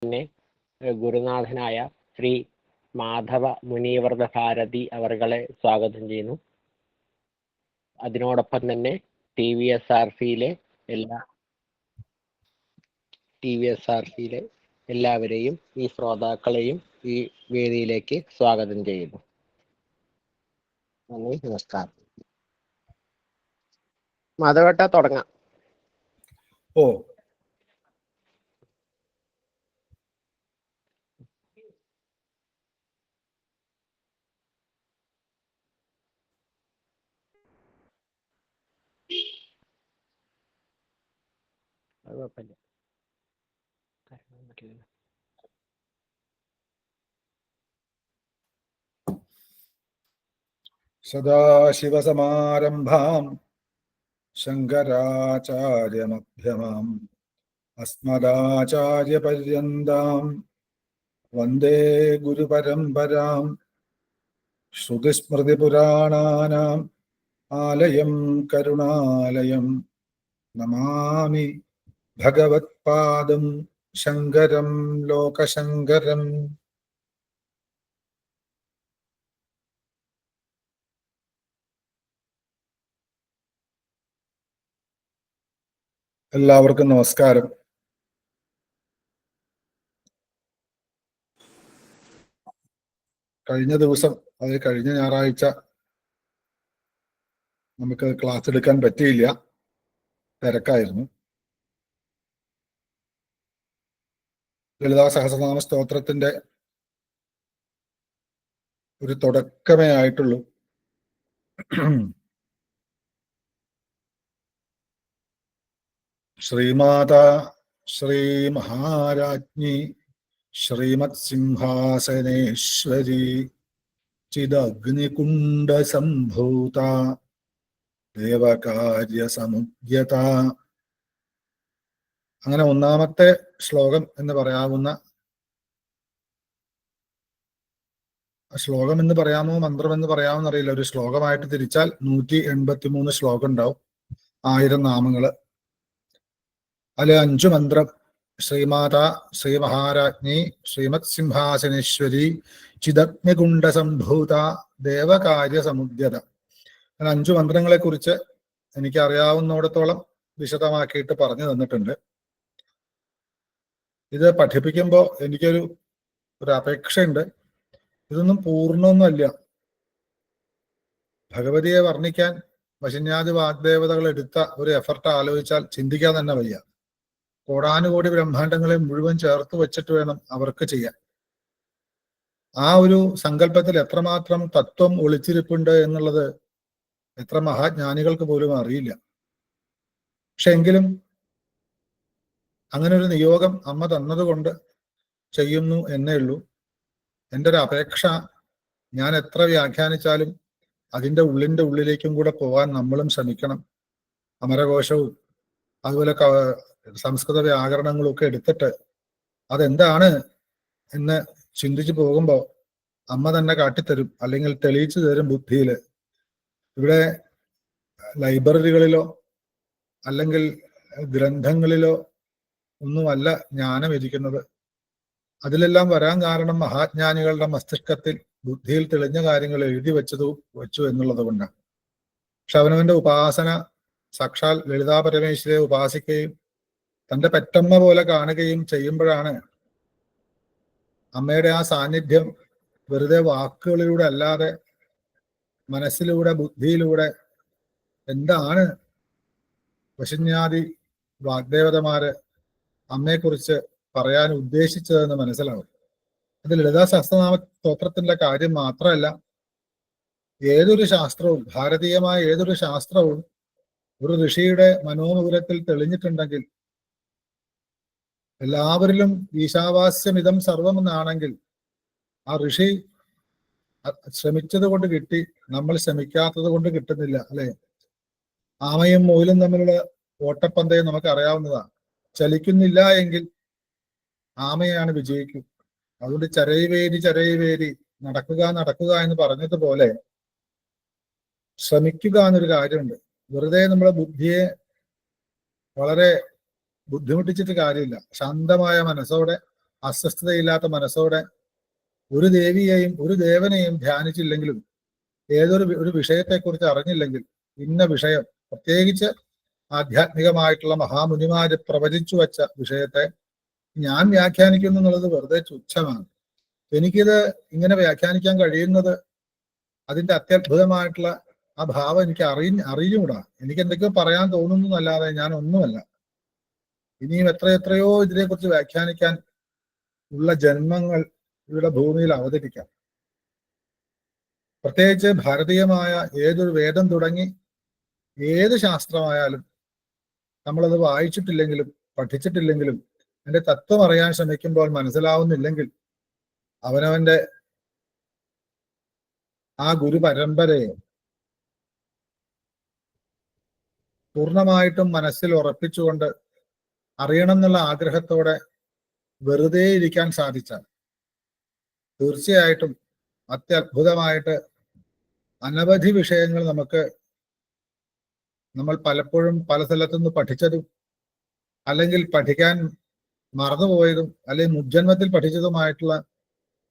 തന്നെ ഗുരുനാഥനായ ശ്രീ മാധവ മുനീവ്രത ഭാരതി അവർകളെ സ്വാഗതം ചെയ്യുന്നു. അതിനോടൊപ്പം തന്നെ TVSRCയിലെ എല്ലാവരെയും ഈ ശ്രോതാക്കളെയും ഈ വേദിയിലേക്ക് സ്വാഗതം ചെയ്യുന്നു. നന്ദി, നമസ്കാരം. മാധവേട്ട തുടങ്ങാം. സദാശിവസമാരംഭാം ശങ്കരാചാര്യമധ്യമാം അസ്മദാചാര്യപര്യന്താം വന്ദേ ഗുരുപരമ്പരാം. ശ്രുതിസ്മൃതിപുരാണാനാം ആലയം കരുണാലയം നമാമി ഭഗവത്പാദം ശങ്കരം ലോകശങ്കരം. എല്ലാവർക്കും നമസ്കാരം. കഴിഞ്ഞ ദിവസം, അതായത് കഴിഞ്ഞ ഞായറാഴ്ച നമുക്ക് ക്ലാസ് എടുക്കാൻ പറ്റിയില്ല, തിരക്കായിരുന്നു. ലളിതാ സഹസ്രനാമ സ്തോത്രത്തിന്റെ ഒരു തുടക്കമേ ആയിട്ടുള്ളൂ. ശ്രീമാതാ ശ്രീ മഹാരാജ്ഞി ശ്രീമത് സിംഹാസനേശ്വരി ചിദഗ്നികുണ്ഡ സംഭൂത ദേവകാര്യ സമുദ്യത. അങ്ങനെ ഒന്നാമത്തെ ശ്ലോകം എന്ന് പറയാവുന്ന, ശ്ലോകം എന്ന് പറയാമോ മന്ത്രം എന്ന് പറയാമോ എന്നറിയില്ല, ഒരു ശ്ലോകമായിട്ട് തിരിച്ചാൽ 183 ശ്ലോകം ഉണ്ടാവും, 1000 നാമങ്ങള്. അതിൽ 5 മന്ത്രം: ശ്രീമാതാ ശ്രീ മഹാരാജ്ഞി ശ്രീമത് സിംഹാസനേശ്വരി ചിദഗ്നികുണ്ഡ സംഭൂത ദേവകാര്യ സമുദ്യത. 5 മന്ത്രങ്ങളെ കുറിച്ച് എനിക്ക് അറിയാവുന്നിടത്തോളം വിശദമാക്കിയിട്ട് പറഞ്ഞു തന്നിട്ടുണ്ട്. ഇത് പഠിപ്പിക്കുമ്പോൾ എനിക്കൊരു അപേക്ഷയുണ്ട്. ഇതൊന്നും പൂർണ്ണമൊന്നുമല്ല. ഭഗവതിയെ വർണ്ണിക്കാൻ വശന്യാദി വാഗ്ദേവതകൾ എടുത്ത ഒരു എഫർട്ട് ആലോചിച്ചാൽ ചിന്തിക്കാൻ തന്നെ വയ്യ. കോടാനുകോടി ബ്രഹ്മാണ്ടങ്ങളെ മുഴുവൻ ചേർത്ത് വെച്ചിട്ട് വേണം അവർക്ക് ചെയ്യാൻ. ആ ഒരു സങ്കല്പത്തിൽ എത്രമാത്രം തത്വം ഒളിച്ചിരിപ്പുണ്ട് എന്നുള്ളത് എത്ര മഹാജ്ഞാനികൾക്ക് പോലും അറിയില്ല. പക്ഷെ എങ്കിലും അങ്ങനെ ഒരു നിയോഗം അമ്മ തന്നതുകൊണ്ട് ചെയ്യുന്നു എന്നേ ഉള്ളൂ. എൻ്റെ ഒരു അപേക്ഷ, ഞാൻ എത്ര വ്യാഖ്യാനിച്ചാലും അതിൻ്റെ ഉള്ളിലേക്കും കൂടെ പോകാൻ നമ്മളും ശ്രമിക്കണം. അമരകോശവും അതുപോലെ സംസ്കൃത വ്യാകരണങ്ങളും ഒക്കെ എടുത്തിട്ട് അതെന്താണ് എന്ന് ചിന്തിച്ചു പോകുമ്പോൾ അമ്മ തന്നെ കാട്ടിത്തരും, അല്ലെങ്കിൽ തെളിയിച്ചു തരും ബുദ്ധിയിൽ. ഇവിടെ ലൈബ്രറികളിലോ അല്ലെങ്കിൽ ഗ്രന്ഥങ്ങളിലോ ഒന്നുമല്ല ജ്ഞാനം ഇരിക്കുന്നത്. അതിലെല്ലാം വരാൻ കാരണം മഹാജ്ഞാനികളുടെ മസ്തിഷ്കത്തിൽ ബുദ്ധിയിൽ തെളിഞ്ഞ കാര്യങ്ങൾ എഴുതി വെച്ചു എന്നുള്ളത് കൊണ്ടാണ്. പക്ഷെ അവനവന്റെ ഉപാസന സാക്ഷാൽ ലളിതാ പരമേശ്വരിയെ ഉപാസിക്കുകയും തൻ്റെ പെറ്റമ്മ പോലെ കാണുകയും ചെയ്യുമ്പോഴാണ് അമ്മയുടെ ആ സാന്നിധ്യം വെറുതെ വാക്കുകളിലൂടെ അല്ലാതെ മനസ്സിലൂടെ, ബുദ്ധിയിലൂടെ എന്താണ് വശന്യാദി വാഗ്ദേവതമാര് അമ്മയെക്കുറിച്ച് പറയാൻ ഉദ്ദേശിച്ചതെന്ന് മനസ്സിലാവും. അത് ലളിതാ സഹസ്രനാമ സ്തോത്രത്തിന്റെ കാര്യം മാത്രമല്ല, ഏതൊരു ശാസ്ത്രവും, ഭാരതീയമായ ഏതൊരു ശാസ്ത്രവും ഒരു ഋഷിയുടെ മനോമുകുരത്തിൽ തെളിഞ്ഞിട്ടുണ്ടെങ്കിൽ, എല്ലാവരിലും ഈശാവാസ്യമിതം സർവം എന്നാണെങ്കിൽ ആ ഋഷി ശ്രമിച്ചത് കൊണ്ട് കിട്ടി, നമ്മൾ ശ്രമിക്കാത്തത് കൊണ്ട് കിട്ടുന്നില്ല, അല്ലെ? ആമയും മുയലും തമ്മിലുള്ള ഓട്ടപ്പന്തയം നമുക്ക് അറിയാവുന്നതാണ്. ചലിക്കുന്നില്ല എങ്കിൽ ആമയാണ് വിജയിക്കും. അതുകൊണ്ട് ചരയിവേരി നടക്കുക എന്ന് പറഞ്ഞതുപോലെ ശ്രമിക്കുക എന്നൊരു കാര്യമുണ്ട്. വെറുതെ നമ്മളെ ബുദ്ധിയെ വളരെ ബുദ്ധിമുട്ടിച്ചിട്ട് കാര്യമില്ല. ശാന്തമായ മനസ്സോടെ അസ്വസ്ഥതയില്ലാത്ത മനസ്സോടെ ഒരു ദേവിയെയും ഒരു ദേവനെയും ധ്യാനിച്ചില്ലെങ്കിലും ഒരു വിഷയത്തെക്കുറിച്ച് അറിഞ്ഞില്ലെങ്കിൽ ഇന്ന വിഷയം, പ്രത്യേകിച്ച് ആധ്യാത്മികമായിട്ടുള്ള മഹാമുനിമാര് പ്രവചിച്ചു വച്ച വിഷയത്തെ ഞാൻ വ്യാഖ്യാനിക്കുന്നു എന്നുള്ളത് വെറുതെ തുച്ഛമാണ്. എനിക്കിത് ഇങ്ങനെ വ്യാഖ്യാനിക്കാൻ കഴിയുന്നത് അതിന്റെ അത്യത്ഭുതമായിട്ടുള്ള ആ ഭാവം എനിക്ക് അറിഞ്ഞുകൂടാ. എനിക്ക് എന്തൊക്കെയോ പറയാൻ തോന്നുന്നു എന്നല്ലാതെ ഞാൻ ഒന്നുമല്ല. ഇനിയും എത്രയോ ഇതിനെക്കുറിച്ച് വ്യാഖ്യാനിക്കാൻ ഉള്ള ജന്മങ്ങൾ ഇവിടെ ഭൂമിയിൽ അവതരിക്കാം. പ്രത്യേകിച്ച് ഭാരതീയമായ ഏതൊരു വേദം തുടങ്ങി ഏത് ശാസ്ത്രമായാലും നമ്മളത് വായിച്ചിട്ടില്ലെങ്കിലും പഠിച്ചിട്ടില്ലെങ്കിലും അതിന്റെ തത്വം അറിയാൻ ശ്രമിക്കുമ്പോൾ മനസ്സിലാവുന്നില്ലെങ്കിൽ അവനവന്റെ ആ ഗുരു പരമ്പരയെ പൂർണ്ണമായിട്ടും മനസ്സിൽ ഉറപ്പിച്ചുകൊണ്ട് അറിയണം എന്നുള്ള ആഗ്രഹത്തോടെ വെറുതെ ഇരിക്കാൻ സാധിച്ചാൽ തീർച്ചയായിട്ടും അത്യത്ഭുതമായിട്ട് അനവധി വിഷയങ്ങൾ നമ്മൾ പലപ്പോഴും പല സ്ഥലത്തുനിന്ന് പഠിച്ചതും അല്ലെങ്കിൽ പഠിക്കാൻ മറന്നുപോയതും അല്ലെങ്കിൽ മുജ്ജന്മത്തിൽ പഠിച്ചതുമായിട്ടുള്ള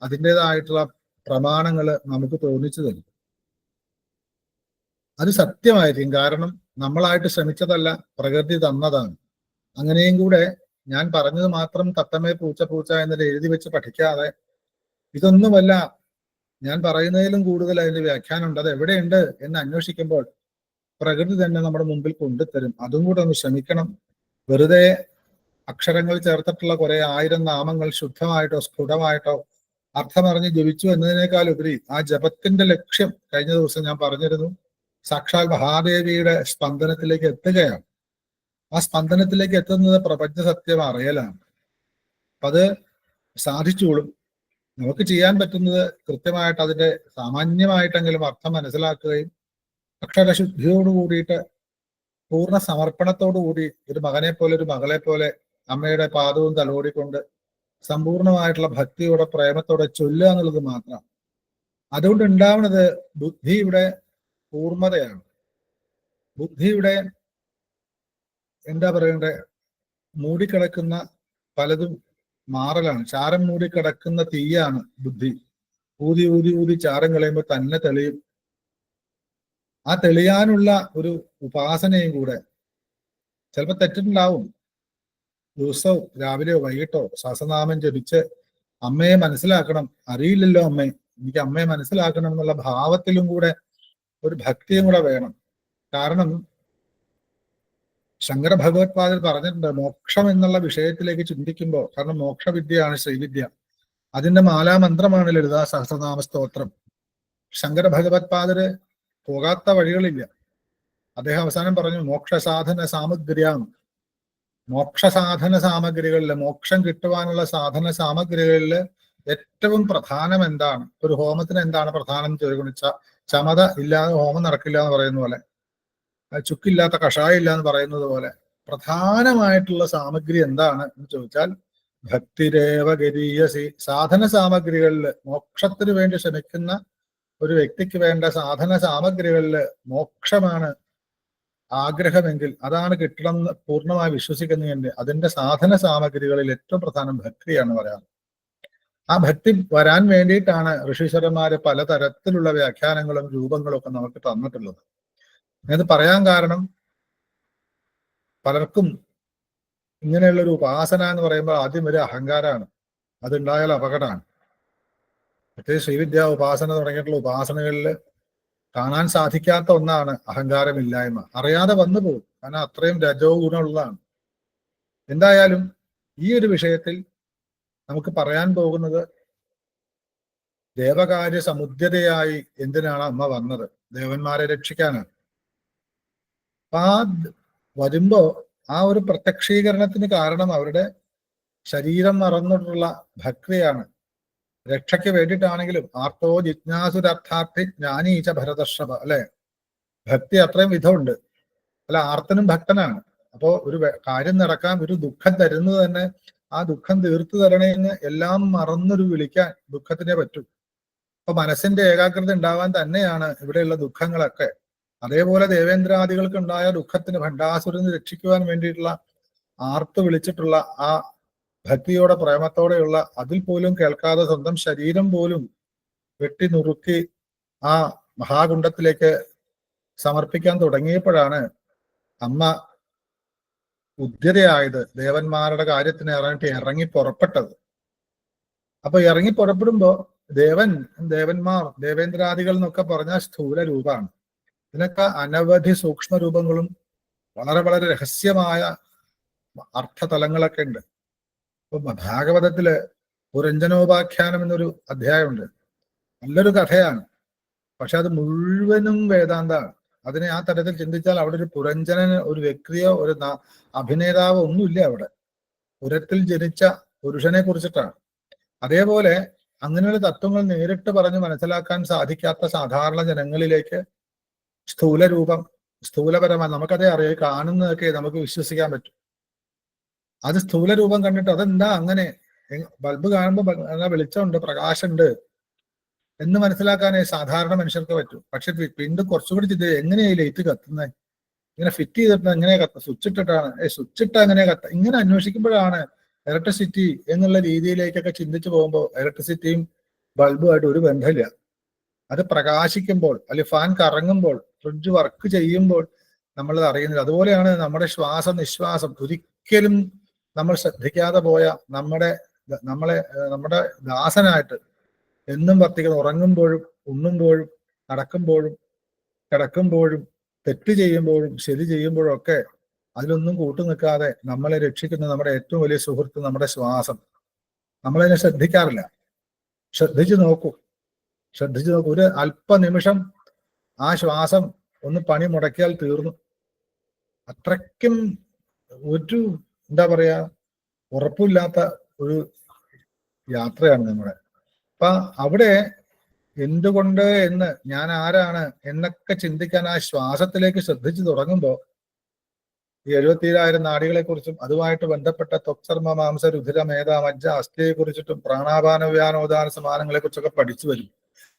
അതിൻ്റെതായിട്ടുള്ള പ്രമാണങ്ങൾ നമുക്ക് തോന്നിച്ചു തരും. അത് സത്യമായിരിക്കും. കാരണം നമ്മളായിട്ട് ശ്രമിച്ചതല്ല, പ്രകൃതി തന്നതാണ്. അങ്ങനെയും കൂടെ ഞാൻ പറഞ്ഞത് മാത്രം തത്തമേ പൂച്ച പൂച്ച എന്നിട്ട് എഴുതി വെച്ച് പഠിക്കാതെ ഇതൊന്നുമല്ല, ഞാൻ പറയുന്നതിലും കൂടുതൽ അതിന്റെ വ്യാഖ്യാനം ഉണ്ട്, അത് എവിടെയുണ്ട് എന്ന് അന്വേഷിക്കുമ്പോൾ പ്രകൃതി തന്നെ നമ്മുടെ മുമ്പിൽ കൊണ്ടുതരും. അതും കൂടെ ഒന്ന് ശ്രമിക്കണം. വെറുതെ അക്ഷരങ്ങൾ ചേർത്തിട്ടുള്ള കുറെ ആയിരം നാമങ്ങൾ ശുദ്ധമായിട്ടോ സ്ഫുടമായിട്ടോ അർത്ഥമറിഞ്ഞ് ജപിച്ചു എന്നതിനേക്കാൾ ഉപരി ആ ജപത്തിന്റെ ലക്ഷ്യം കഴിഞ്ഞ ദിവസം ഞാൻ പറഞ്ഞിരുന്നു, സാക്ഷാൽ മഹാദേവിയുടെ സ്പന്ദനത്തിലേക്ക് എത്തുകയാണ്. ആ സ്പന്ദനത്തിലേക്ക് എത്തുന്നത് പ്രപഞ്ച സത്യം അറിയലാണ്. അപ്പൊ അത് സാധിച്ചോളും. നമുക്ക് ചെയ്യാൻ പറ്റുന്നത് കൃത്യമായിട്ട് അതിന്റെ സാമാന്യമായിട്ടെങ്കിലും അർത്ഥം മനസ്സിലാക്കുകയും അക്ഷരശുദ്ധിയോട് കൂടിയിട്ട് പൂർണ്ണ സമർപ്പണത്തോടു കൂടി ഒരു മകനെ പോലെ ഒരു മകളെ പോലെ അമ്മയുടെ പാദവും തലോടിക്കൊണ്ട് സമ്പൂർണമായിട്ടുള്ള ഭക്തിയോടെ പ്രേമത്തോടെ ചൊല്ലുക എന്നുള്ളത് മാത്രം. അതുകൊണ്ട് ഉണ്ടാവുന്നത് ബുദ്ധിയുടെ കൂർമ്മതയാണ്. ബുദ്ധിയുടെ എന്താ പറയണ്ടേ, മൂടിക്കിടക്കുന്ന പലതും മാറലാണ്. ചാരം മൂടിക്കിടക്കുന്ന തീയാണ് ബുദ്ധി. ഊതി ഊതി ഊതി ചാരം കളയുമ്പോൾ തന്നെ തെളിയും. ആ തെളിയാനുള്ള ഒരു ഉപാസനയും കൂടെ ചിലപ്പോൾ തെറ്റിട്ടുണ്ടാവും. ദിവസവും രാവിലെയോ വൈകിട്ടോ സഹസ്രനാമം ജപിച്ച് അമ്മയെ മനസ്സിലാക്കണം, അറിയില്ലല്ലോ അമ്മേ, എനിക്ക് അമ്മയെ മനസ്സിലാക്കണം എന്നുള്ള ഭാവത്തിലും കൂടെ ഒരു ഭക്തിയും കൂടെ വേണം. കാരണം ശങ്കര ഭഗവത്പാദർ പറഞ്ഞിട്ടുണ്ട്, മോക്ഷം എന്നുള്ള വിഷയത്തിലേക്ക് ചിന്തിക്കുമ്പോൾ, കാരണം മോക്ഷവിദ്യയാണ് ശ്രീവിദ്യ, അതിന്റെ മാലാമന്ത്രമാണ് ലളിതാ സഹസ്രനാമ സ്തോത്രം. ശങ്കര ഭഗവത്പാദര് പോകാത്ത വഴികളില്ല. അദ്ദേഹം അവസാനം പറഞ്ഞു, മോക്ഷസാധന സാമഗ്രിയാണ്. മോക്ഷസാധന സാമഗ്രികളില്, മോക്ഷം കിട്ടുവാനുള്ള സാധന സാമഗ്രികളിൽ ഏറ്റവും പ്രധാനം എന്താണ്? ഒരു ഹോമത്തിന് എന്താണ് പ്രധാനം ചോദിച്ചാൽ ചമത ഇല്ലാതെ ഹോമം നടക്കില്ല എന്ന് പറയുന്ന പോലെ, ചുക്കില്ലാത്ത കഷായം ഇല്ല എന്ന് പറയുന്നത് പോലെ പ്രധാനമായിട്ടുള്ള സാമഗ്രി എന്താണ് എന്ന് ചോദിച്ചാൽ ഭക്തിരേവ ഗരീയസി. സാധന സാമഗ്രികളിൽ മോക്ഷത്തിന് വേണ്ടി ശ്രമിക്കുന്ന ഒരു വ്യക്തിക്ക് വേണ്ട സാധന സാമഗ്രികളിൽ മോക്ഷമാണ് ആഗ്രഹമെങ്കിൽ, അതാണ് കിട്ടണം എന്ന് പൂർണ്ണമായി വിശ്വസിക്കുന്നതിന്റെ അതിന്റെ സാധന സാമഗ്രികളിൽ ഏറ്റവും പ്രധാനം ഭക്തിയാണ് പറയാറ്. ആ ഭക്തി വരാൻ വേണ്ടിയിട്ടാണ് ഋഷീശ്വരന്മാര് പലതരത്തിലുള്ള വ്യാഖ്യാനങ്ങളും രൂപങ്ങളും ഒക്കെ നമുക്ക് തന്നിട്ടുള്ളത്. ഞാനത് പറയാൻ കാരണം, പലർക്കും ഇങ്ങനെയുള്ള ഒരു ഉപാസന എന്ന് പറയുമ്പോൾ ആദ്യം ഒരു അഹങ്കാരമാണ്. അതുണ്ടായാൽ അപകടമാണ്. പ്രത്യേകിച്ച് ശ്രീവിദ്യ ഉപാസന തുടങ്ങിയിട്ടുള്ള ഉപാസനകളിൽ കാണാൻ സാധിക്കാത്ത ഒന്നാണ് അഹങ്കാരമില്ലായ്മ. അറിയാതെ വന്നു പോകും, കാരണം അത്രയും രജോ ഗുണമുള്ളതാണ്. എന്തായാലും ഈ ഒരു വിഷയത്തിൽ നമുക്ക് പറയാൻ പോകുന്നത്, ദേവകാര്യ സമുദ്യതയായി എന്തിനാണ് അമ്മ വന്നത്? ദേവന്മാരെ രക്ഷിക്കാനാണ്. അപ്പൊ ആ വരുമ്പോ ആ ഒരു പ്രത്യക്ഷീകരണത്തിന് കാരണം അവരുടെ ശരീരം മറന്നിട്ടുള്ള ഭക്തിയാണ്. രക്ഷയ്ക്ക് വേണ്ടിയിട്ടാണെങ്കിലും ആർത്തോ ജിജ്ഞാസുരർത്ഥാർത്ഥി ജ്ഞാനീച്ച ഭരതർഷഭ, അല്ലെ? ഭക്തി അത്രയും വിധമുണ്ട്. അല്ല, ആർത്തനും ഭക്തനാണ്. അപ്പോ ഒരു കാര്യം നടക്കാൻ, ഒരു ദുഃഖം തരുന്നത് തന്നെ ആ ദുഃഖം തീർത്തു തരണേന്ന് എല്ലാം മറന്നൊരു വിളിക്കാൻ ദുഃഖത്തിനെ പറ്റൂ. അപ്പൊ മനസ്സിന്റെ ഏകാഗ്രത ഉണ്ടാവാൻ തന്നെയാണ് ഇവിടെയുള്ള ദുഃഖങ്ങളൊക്കെ. അതേപോലെ ദേവേന്ദ്രാദികൾക്ക് ഉണ്ടായ ദുഃഖത്തിന് ഭണ്ഡാസുരന് രക്ഷിക്കുവാൻ വേണ്ടിയിട്ടുള്ള ആർത്ത് വിളിച്ചിട്ടുള്ള ആ ഭക്തിയോടെ പ്രേമത്തോടെയുള്ള, അതിൽ പോലും കേൾക്കാതെ സ്വന്തം ശരീരം പോലും വെട്ടി നുറുക്കി ആ മഹാകുണ്ഡത്തിലേക്ക് സമർപ്പിക്കാൻ തുടങ്ങിയപ്പോഴാണ് അമ്മ ഉദ്യതയായത്, ദേവന്മാരുടെ കാര്യത്തിന് ഇറങ്ങി പുറപ്പെട്ടത്. അപ്പൊ ഇറങ്ങി പുറപ്പെടുമ്പോ ദേവന്മാർ, ദേവേന്ദ്രാദികൾ എന്നൊക്കെ പറഞ്ഞാൽ സ്ഥൂല രൂപമാണ്. ഇതിനൊക്കെ അനവധി സൂക്ഷ്മ രൂപങ്ങളും വളരെ വളരെ രഹസ്യമായ അർത്ഥതലങ്ങളൊക്കെ ഉണ്ട്. ഇപ്പൊ ഭാഗവതത്തില് പുരഞ്ജനോപാഖ്യാനം എന്നൊരു അധ്യായമുണ്ട്. നല്ലൊരു കഥയാണ്, പക്ഷെ അത് മുഴുവനും വേദാന്താണ്. അതിനെ ആ തരത്തിൽ ചിന്തിച്ചാൽ അവിടെ ഒരു പുരഞ്ജനന്, ഒരു വ്യക്തിയോ ഒരു അഭിനേതാവോ ഒന്നുമില്ല. അവിടെ പുരത്തിൽ ജനിച്ച പുരുഷനെ കുറിച്ചിട്ടാണ്. അതേപോലെ അങ്ങനെയുള്ള തത്വങ്ങൾ നേരിട്ട് പറഞ്ഞ് മനസ്സിലാക്കാൻ സാധിക്കാത്ത സാധാരണ ജനങ്ങളിലേക്ക് സ്ഥൂല രൂപം, സ്ഥൂലപരമായി നമുക്കതേ അറിയാം, കാണുന്നതൊക്കെ നമുക്ക് വിശ്വസിക്കാൻ പറ്റും. അത് സ്ഥൂല രൂപം കണ്ടിട്ട് അതെന്താ അങ്ങനെ, ബൾബ് കാണുമ്പോൾ വെളിച്ചമുണ്ട്, പ്രകാശമുണ്ട് എന്ന് മനസ്സിലാക്കാനേ സാധാരണ മനുഷ്യർക്ക് പറ്റും. പക്ഷെ പിന്നീട് കുറച്ചുകൂടി ചിന്ത, എങ്ങനെയാ ലൈറ്റ് കത്തുന്നത്, ഇങ്ങനെ ഫിറ്റ് ചെയ്തിട്ട് എങ്ങനെയാ സ്വിച്ച് ഇട്ടിട്ടാണ്, സ്വിച്ച് ഇട്ടാ എങ്ങനെയാ ഇങ്ങനെ അന്വേഷിക്കുമ്പോഴാണ് ഇലക്ട്രിസിറ്റി എന്നുള്ള രീതിയിലേക്കൊക്കെ ചിന്തിച്ചു പോകുമ്പോൾ ഇലക്ട്രിസിറ്റിയും ബൾബുമായിട്ട് ഒരു ബന്ധമില്ല. അത് പ്രകാശിക്കുമ്പോൾ, അല്ലെങ്കിൽ ഫാൻ കറങ്ങുമ്പോൾ, ഫ്രിഡ്ജ് വർക്ക് ചെയ്യുമ്പോൾ നമ്മളത് അറിയുന്നില്ല. അതുപോലെയാണ് നമ്മുടെ ശ്വാസം നിശ്വാസം. ഒരിക്കലും നമ്മൾ ശ്രദ്ധിക്കാതെ പോയ നമ്മുടെ ദാസനായിട്ട് എന്നും വർത്തിക്കുന്ന, ഉറങ്ങുമ്പോഴും ഉണ്ണുമ്പോഴും നടക്കുമ്പോഴും കിടക്കുമ്പോഴും തെറ്റ് ചെയ്യുമ്പോഴും ശരി ചെയ്യുമ്പോഴും ഒക്കെ അതിലൊന്നും കൂട്ടു നിൽക്കാതെ നമ്മളെ രക്ഷിക്കുന്ന നമ്മുടെ ഏറ്റവും വലിയ സുഹൃത്ത് നമ്മുടെ ശ്വാസം. നമ്മളതിനെ ശ്രദ്ധിക്കാറില്ല. ശ്രദ്ധിച്ചു നോക്കൂ. ഒരു അല്പനിമിഷം ആ ശ്വാസം ഒന്ന് പണി മുടക്കിയാൽ തീർന്നു. അത്രയ്ക്കും ഒരു എന്താ പറയാ, ഉറപ്പില്ലാത്ത ഒരു യാത്രയാണ് നമ്മുടെ. അപ്പൊ അവിടെ എന്തുകൊണ്ട് എന്ന്, ഞാൻ ആരാണ് എന്നൊക്കെ ചിന്തിക്കാൻ ആ ശ്വാസത്തിലേക്ക് ശ്രദ്ധിച്ചു തുടങ്ങുമ്പോൾ ഈ 74,000 നാഡികളെ കുറിച്ചും അതുമായിട്ട് ബന്ധപ്പെട്ട ത്വക്ചർമ്മ മാംസ രുധിര മേധ മജ്ജ അസ്ഥിയെ കുറിച്ചിട്ടും പ്രാണാപാന വ്യാനോദാന സമാനങ്ങളെ കുറിച്ചൊക്കെ പഠിച്ചു വരും.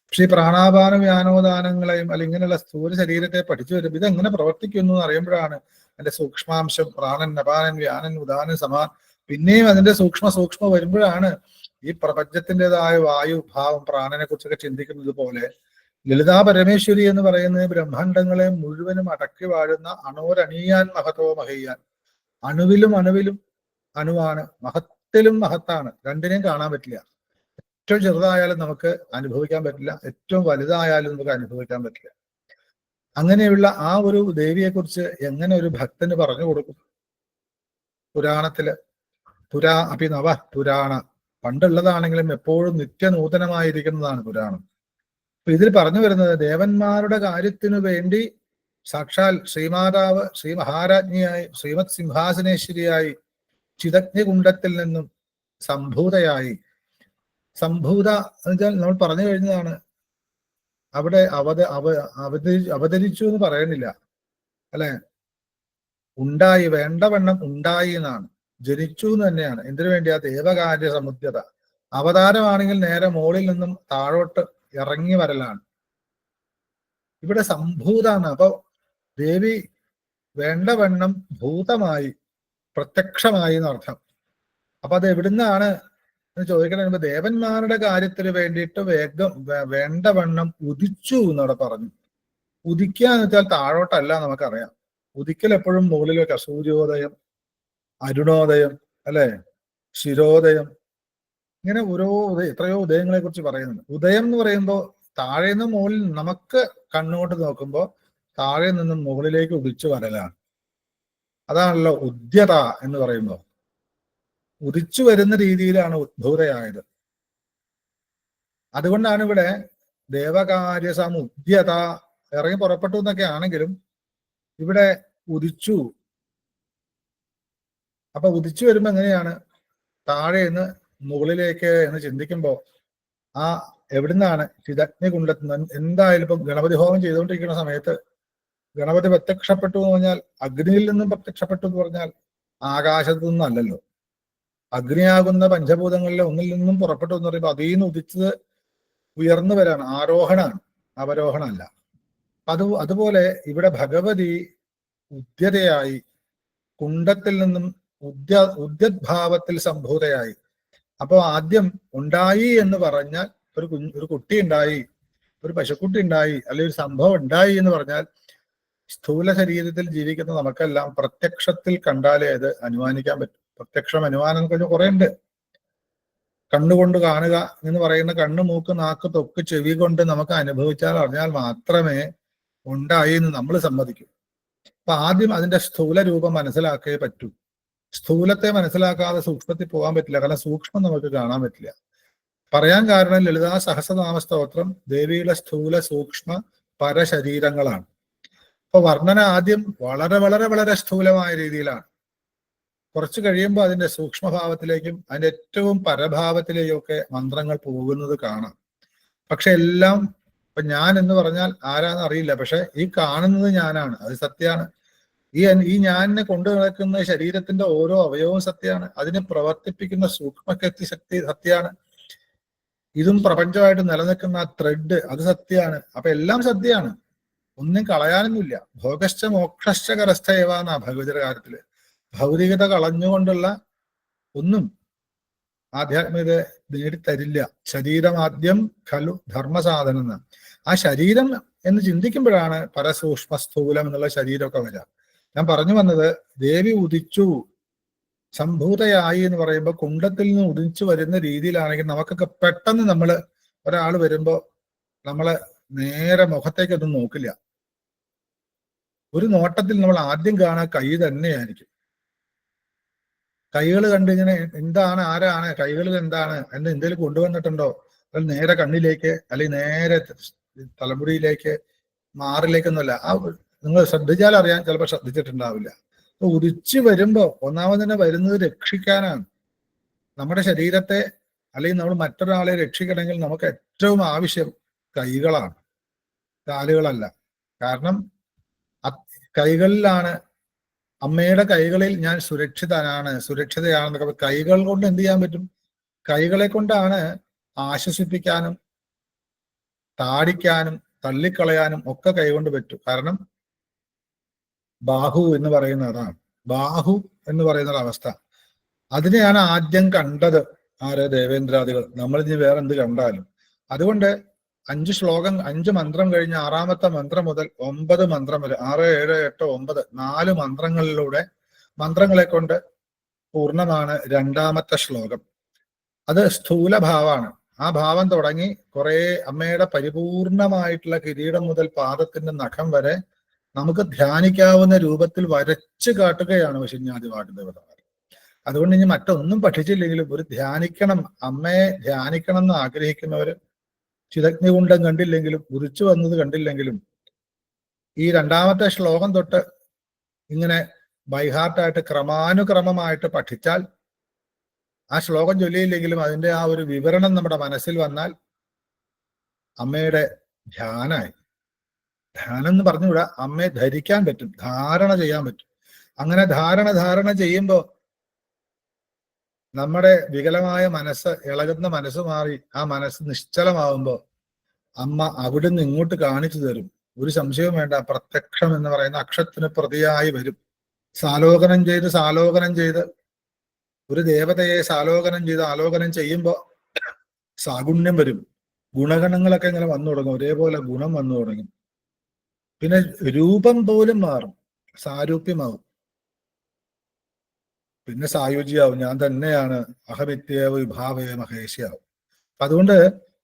പക്ഷെ ഈ പ്രാണാപാന വ്യാനോദാനങ്ങളെയും അല്ലെങ്കിൽ ഇങ്ങനെയുള്ള സ്ഥൂല ശരീരത്തെ പഠിച്ചു വരും. ഇതെങ്ങനെ പ്രവർത്തിക്കുന്നു എന്ന് അറിയുമ്പോഴാണ് അതിന്റെ സൂക്ഷ്മാംശം, പ്രാണൻ, നപാനൻ, വ്യാനൻ, ഉദാനൻ, സമാൻ, പിന്നെയും അതിന്റെ സൂക്ഷ്മ വരുമ്പോഴാണ് ഈ പ്രപഞ്ചത്തിൻ്റെതായ വായു ഭാവം പ്രാണനെ കുറിച്ചൊക്കെ ചിന്തിക്കുന്നത് പോലെ ലളിതാ പരമേശ്വരി എന്ന് പറയുന്നത് ബ്രഹ്മാണ്ടങ്ങളെ മുഴുവനും അടക്കി വാഴുന്ന അണോരണീയാൻ മഹതോ മഹയ്യാൻ. അണുവിലും അണുവാണ്, മഹത്തിലും മഹത്താണ്. രണ്ടിനെയും കാണാൻ പറ്റില്ല. ഏറ്റവും ചെറുതായാലും നമുക്ക് അനുഭവിക്കാൻ പറ്റില്ല, ഏറ്റവും വലുതായാലും നമുക്ക് അനുഭവിക്കാൻ പറ്റില്ല. അങ്ങനെയുള്ള ആ ഒരു ദേവിയെക്കുറിച്ച് എങ്ങനെ ഒരു ഭക്തന് പറഞ്ഞു കൊടുക്കും? പുരാണത്തില് പുരാ അഭിനവ പുരാണ, പണ്ടുള്ളതാണെങ്കിലും എപ്പോഴും നിത്യനൂതനമായിരിക്കുന്നതാണ് പുരാണം. അപ്പൊ ഇതിൽ പറഞ്ഞു വരുന്നത് ദേവന്മാരുടെ കാര്യത്തിനു വേണ്ടി സാക്ഷാൽ ശ്രീമാതാവ്, ശ്രീ മഹാരാജ്ഞിയായി, ശ്രീമത് സിംഹാസനേശ്വരിയായി ചിതജ്ഞകുണ്ഡത്തിൽ നിന്നും സംഭൂതയായി. സംഭൂത എന്ന് വെച്ചാൽ നമ്മൾ പറഞ്ഞു കഴിഞ്ഞതാണ്, അവിടെ അവതരിച്ചു എന്ന് പറയുന്നില്ല, അല്ലെ? ഉണ്ടായി, വേണ്ടവണ്ണം ഉണ്ടായി എന്നാണ്. ജനിച്ചു എന്ന് തന്നെയാണ്. എന്തിനു വേണ്ടി? ആ ദേവകാര്യ സമുദ്യത. അവതാരമാണെങ്കിൽ നേരെ മുകളിൽ നിന്നും താഴോട്ട് ഇറങ്ങി വരലാണ്. ഇവിടെ സംഭൂതാണ്. അപ്പൊ ദേവി വേണ്ടവണ്ണം ഭൂതമായി, പ്രത്യക്ഷമായി എന്നർത്ഥം. അപ്പൊ അത് എവിടുന്നാണ് എന്ന് ചോദിക്കണ ദേവന്മാരുടെ കാര്യത്തിന് വേണ്ടിയിട്ട് വേണ്ടവണ്ണം ഉദിച്ചു എന്നവിടെ പറഞ്ഞു. ഉദിക്കുക എന്ന് വെച്ചാൽ താഴോട്ടല്ല, നമുക്കറിയാം. ഉദിക്കൽ എപ്പോഴും മുകളിൽ വെക്കാം. സൂര്യോദയം, അരുണോദയം, അല്ലെ, ശിരോദയം, ഇങ്ങനെ ഓരോ എത്രയോ ഉദയങ്ങളെ കുറിച്ച് പറയുന്നുണ്ട്. ഉദയം എന്ന് പറയുമ്പോൾ താഴെ നിന്ന് മുകളിൽ, നമുക്ക് കണ്ണുകൊണ്ട് നോക്കുമ്പോൾ താഴെ നിന്നും മുകളിലേക്ക് ഉദിച്ചു വരലാണ്. അതാണല്ലോ ഉദ്യത എന്ന് പറയുമ്പോൾ. ഉദിച്ചു വരുന്ന രീതിയിലാണ് ഉദ്ഭൂതയായത്. അതുകൊണ്ടാണ് ഇവിടെ ദേവകാര്യ സമുദ്യത, ഇറങ്ങി പുറപ്പെട്ടു എന്നൊക്കെ ആണെങ്കിലും ഇവിടെ ഉദിച്ചു. അപ്പൊ ഉദിച്ചു വരുമ്പോ എങ്ങനെയാണ്? താഴെ നിന്ന് മുകളിലേക്ക് എന്ന് ചിന്തിക്കുമ്പോൾ ആ എവിടുന്നാണ്? ചിതജ്ഞകുണ്ഡത്തിൽ നിന്ന്. എന്തായാലും ഇപ്പം ഗണപതി ഹോമം ചെയ്തുകൊണ്ടിരിക്കുന്ന സമയത്ത് ഗണപതി പ്രത്യക്ഷപ്പെട്ടു എന്ന് പറഞ്ഞാൽ അഗ്നിയിൽ നിന്നും പ്രത്യക്ഷപ്പെട്ടു എന്ന് പറഞ്ഞാൽ ആകാശത്തു നിന്നല്ലല്ലോ. അഗ്നിയാകുന്ന പഞ്ചഭൂതങ്ങളിലെ ഒന്നിൽ നിന്നും പുറപ്പെട്ടു എന്ന് പറയുമ്പോൾ അതിൽ നിന്ന് ഉദിച്ചത് ഉയർന്നു വരാണ്. ആരോഹണാണ്, അവരോഹണമല്ല. അതുപോലെ ഇവിടെ ഭഗവതി ഉദ്യതയായി കുണ്ഡത്തിൽ നിന്നും ഉദ്യദ്ഭാവത്തിൽ സംഭൂതയായി. അപ്പൊ ആദ്യം ഉണ്ടായി എന്ന് പറഞ്ഞാൽ ഒരു കുട്ടി ഉണ്ടായി, ഒരു പശുക്കുട്ടി ഉണ്ടായി, അല്ലെങ്കിൽ ഒരു സംഭവം ഉണ്ടായി എന്ന് പറഞ്ഞാൽ സ്ഥൂല ശരീരത്തിൽ ജീവിക്കുന്ന നമുക്കെല്ലാം പ്രത്യക്ഷത്തിൽ കണ്ടാലേ അത് അനുമാനിക്കാൻ പറ്റും. പ്രത്യക്ഷം അനുമാനം കുറെ ഉണ്ട്. കണ്ണുകൊണ്ട് കാണുക എന്ന് പറയുന്ന കണ്ണ്, മൂക്ക്, നാക്ക്, തൊക്ക്, ചെവി കൊണ്ട് നമുക്ക് അനുഭവിച്ചാൽ അറിഞ്ഞാൽ മാത്രമേ ഉണ്ടായി എന്ന് നമ്മൾ സമ്മതിക്കൂ. അപ്പൊ ആദ്യം അതിന്റെ സ്ഥൂല രൂപം മനസ്സിലാക്കേ പറ്റൂ. സ്ഥൂലത്തെ മനസ്സിലാക്കാതെ സൂക്ഷ്മത്തിൽ പോകാൻ പറ്റില്ല. കാരണം സൂക്ഷ്മം നമുക്ക് കാണാൻ പറ്റില്ല. പറയാൻ കാരണം ലളിതാ സഹസ്രനാമ സ്തോത്രം ദേവിയുടെ സ്ഥൂല സൂക്ഷ്മ പരശരീരങ്ങളാണ്. അപ്പൊ വർണ്ണന ആദ്യം വളരെ വളരെ വളരെ സ്ഥൂലമായ രീതിയിലാണ്. കുറച്ച് കഴിയുമ്പോൾ അതിന്റെ സൂക്ഷ്മഭാവത്തിലേക്കും അതിന്റെ ഏറ്റവും പരഭാവത്തിലേക്കും ഒക്കെ മന്ത്രങ്ങൾ പോകുന്നത് കാണാം. പക്ഷെ എല്ലാം ഇപ്പൊ ഞാൻ എന്ന് പറഞ്ഞാൽ ആരാന്ന് അറിയില്ല. പക്ഷെ ഈ കാണുന്നത് ഞാനാണ്, അത് സത്യമാണ്. ഈ ഞാനിനെ കൊണ്ടു നടക്കുന്ന ശരീരത്തിന്റെ ഓരോ അവയവവും സത്യമാണ്. അതിനെ പ്രവർത്തിപ്പിക്കുന്ന സൂക്ഷ്മശക്തി സത്യമാണ്. ഇതും പ്രപഞ്ചമായിട്ട് നിലനിൽക്കുന്ന ആ ത്രെഡ് അത് സത്യമാണ്. അപ്പൊ എല്ലാം സത്യമാണ്, ഒന്നും കളയാനൊന്നുമില്ല. ഭോഗശ്ച മോക്ഷശ്ച കരസ്ഥയവ എന്നാ ഭഗവതിയുടെ കാര്യത്തില്. ഭൗതികത കളഞ്ഞുകൊണ്ടുള്ള ഒന്നും ആധ്യാത്മികത നേടിത്തരില്ല. ശരീരമാദ്യം ഖലു ധർമ്മസാധനം എന്ന്. ആ ശരീരം എന്ന് ചിന്തിക്കുമ്പോഴാണ് പരസൂക്ഷ്മ സ്ഥൂലം എന്നുള്ള ശരീരമൊക്കെ വരിക. ഞാൻ പറഞ്ഞു വന്നത്, ദേവി ഉദിച്ചു സംഭൂതയായി എന്ന് പറയുമ്പോൾ കുണ്ടത്തിൽ നിന്ന് ഉദിച്ചു വരുന്ന രീതിയിലാണെങ്കിൽ നമുക്കൊക്കെ പെട്ടെന്ന് ഒരാൾ വരുമ്പോ നമ്മളെ നേരെ മുഖത്തേക്കൊന്നും നോക്കില്ല. ഒരു നോട്ടത്തിൽ നമ്മൾ ആദ്യം കാണാൻ കൈ തന്നെയായിരിക്കും. കൈകൾ കണ്ടിങ്ങനെ എന്താണ്, ആരാണ്, കൈകളിൽ എന്താണ് എന്ന് എന്തെങ്കിലും കൊണ്ടുവന്നിട്ടുണ്ടോ, അല്ലെങ്കിൽ നേരെ കണ്ണിലേക്ക്, അല്ലെങ്കിൽ നേരെ തലമുടിയിലേക്ക്, മാറിലേക്കൊന്നുമല്ല. നിങ്ങൾ ശ്രദ്ധിച്ചാൽ അറിയാൻ, ചിലപ്പോൾ ശ്രദ്ധിച്ചിട്ടുണ്ടാവില്ല. ഉദിച്ചു വരുമ്പോ ഒന്നാമത് തന്നെ വരുന്നത് രക്ഷിക്കാനാണ്. നമ്മുടെ ശരീരത്തെ അല്ലെങ്കിൽ നമ്മൾ മറ്റൊരാളെ രക്ഷിക്കണമെങ്കിൽ നമുക്ക് ഏറ്റവും ആവശ്യം കൈകളാണ്, കാലുകളല്ല. കാരണം കൈകളിലാണ്, അമ്മയുടെ കൈകളിൽ ഞാൻ സുരക്ഷിതയാണെന്നൊക്കെ. കൈകൾ കൊണ്ട് എന്ത് ചെയ്യാൻ പറ്റും? കൈകളെ കൊണ്ടാണ് ആശ്വസിപ്പിക്കാനും താടിക്കാനും തള്ളിക്കളയാനും ഒക്കെ കൈകൊണ്ട് പറ്റും. കാരണം ബാഹു എന്ന് പറയുന്ന അതാണ്. ബാഹു എന്ന് പറയുന്ന ഒരവസ്ഥ, അതിനെയാണ് ആദ്യം കണ്ടത് ആര്? ദേവേന്ദ്രാദികൾ. നമ്മൾ ഇനി വേറെ എന്ത് കണ്ടാലും. അതുകൊണ്ട് 5 ശ്ലോകം, 5 മന്ത്രം കഴിഞ്ഞ് 6ാമത്തെ മന്ത്രം മുതൽ 9 മന്ത്രം വരെ, 6, 7, 8, 9, 4 മന്ത്രങ്ങളിലൂടെ മന്ത്രങ്ങളെ കൊണ്ട് പൂർണ്ണമാണ് 2ാമത്തെ ശ്ലോകം. അത് സ്ഥൂലഭാവമാണ്. ആ ഭാവം തുടങ്ങി കുറെ അമ്മയുടെ പരിപൂർണമായിട്ടുള്ള കിരീടം മുതൽ പാദത്തിന്റെ നഖം വരെ നമുക്ക് ധ്യാനിക്കാവുന്ന രൂപത്തിൽ വരച്ചു കാട്ടുകയാണ് വശിന്യാദിവാട്ട് ദേവതമാർ. അതുകൊണ്ട് ഇനി മറ്റൊന്നും പഠിച്ചില്ലെങ്കിലും ഒരു ധ്യാനിക്കണം, അമ്മയെ ധ്യാനിക്കണം എന്ന് ആഗ്രഹിക്കുന്നവര് ചിതഗ്നികുണ്ഡം കണ്ടില്ലെങ്കിലും ഉദിച്ചു വന്നത് കണ്ടില്ലെങ്കിലും ഈ 2ാമത്തെ ശ്ലോകം തൊട്ട് ഇങ്ങനെ ബൈഹാർട്ടായിട്ട് ക്രമാനുക്രമമായിട്ട് പഠിച്ചാൽ, ആ ശ്ലോകം ചൊല്ലിയില്ലെങ്കിലും അതിന്റെ ആ ഒരു വിവരണം നമ്മുടെ മനസ്സിൽ വന്നാൽ അമ്മയുടെ ധ്യാനായി. ധ്യാനം എന്ന് പറഞ്ഞുകൂടാ, അമ്മയെ ധരിക്കാൻ പറ്റും, ധാരണ ചെയ്യാൻ പറ്റും. അങ്ങനെ ധാരണ ചെയ്യുമ്പോൾ നമ്മുടെ വികലമായ മനസ്സ്, ഇളകുന്ന മനസ്സ് മാറി ആ മനസ്സ് നിശ്ചലമാവുമ്പോൾ അമ്മ അവിടുന്ന് ഇങ്ങോട്ട് കാണിച്ചു തരും. ഒരു സംശയവും വേണ്ട. പ്രത്യക്ഷം എന്ന് പറയുന്ന അക്ഷത്തിന് പ്രതിയായി വരും. സാലോകനം ചെയ്ത് ഒരു ദേവതയെ ആലോകനം ചെയ്യുമ്പോൾ സാഗുണ്യം വരും. ഗുണഗണങ്ങളൊക്കെ ഇങ്ങനെ വന്നു തുടങ്ങും, ഒരേപോലെ ഗുണം വന്നു തുടങ്ങും. പിന്നെ രൂപം പോലും മാറും, സാരൂപ്യമാവും, പിന്നെ സായുജ്യാവും. ഞാൻ തന്നെയാണ്, അഹമിത്യേവ വിഭാവേ മഹേഷ്യാവും. അതുകൊണ്ട്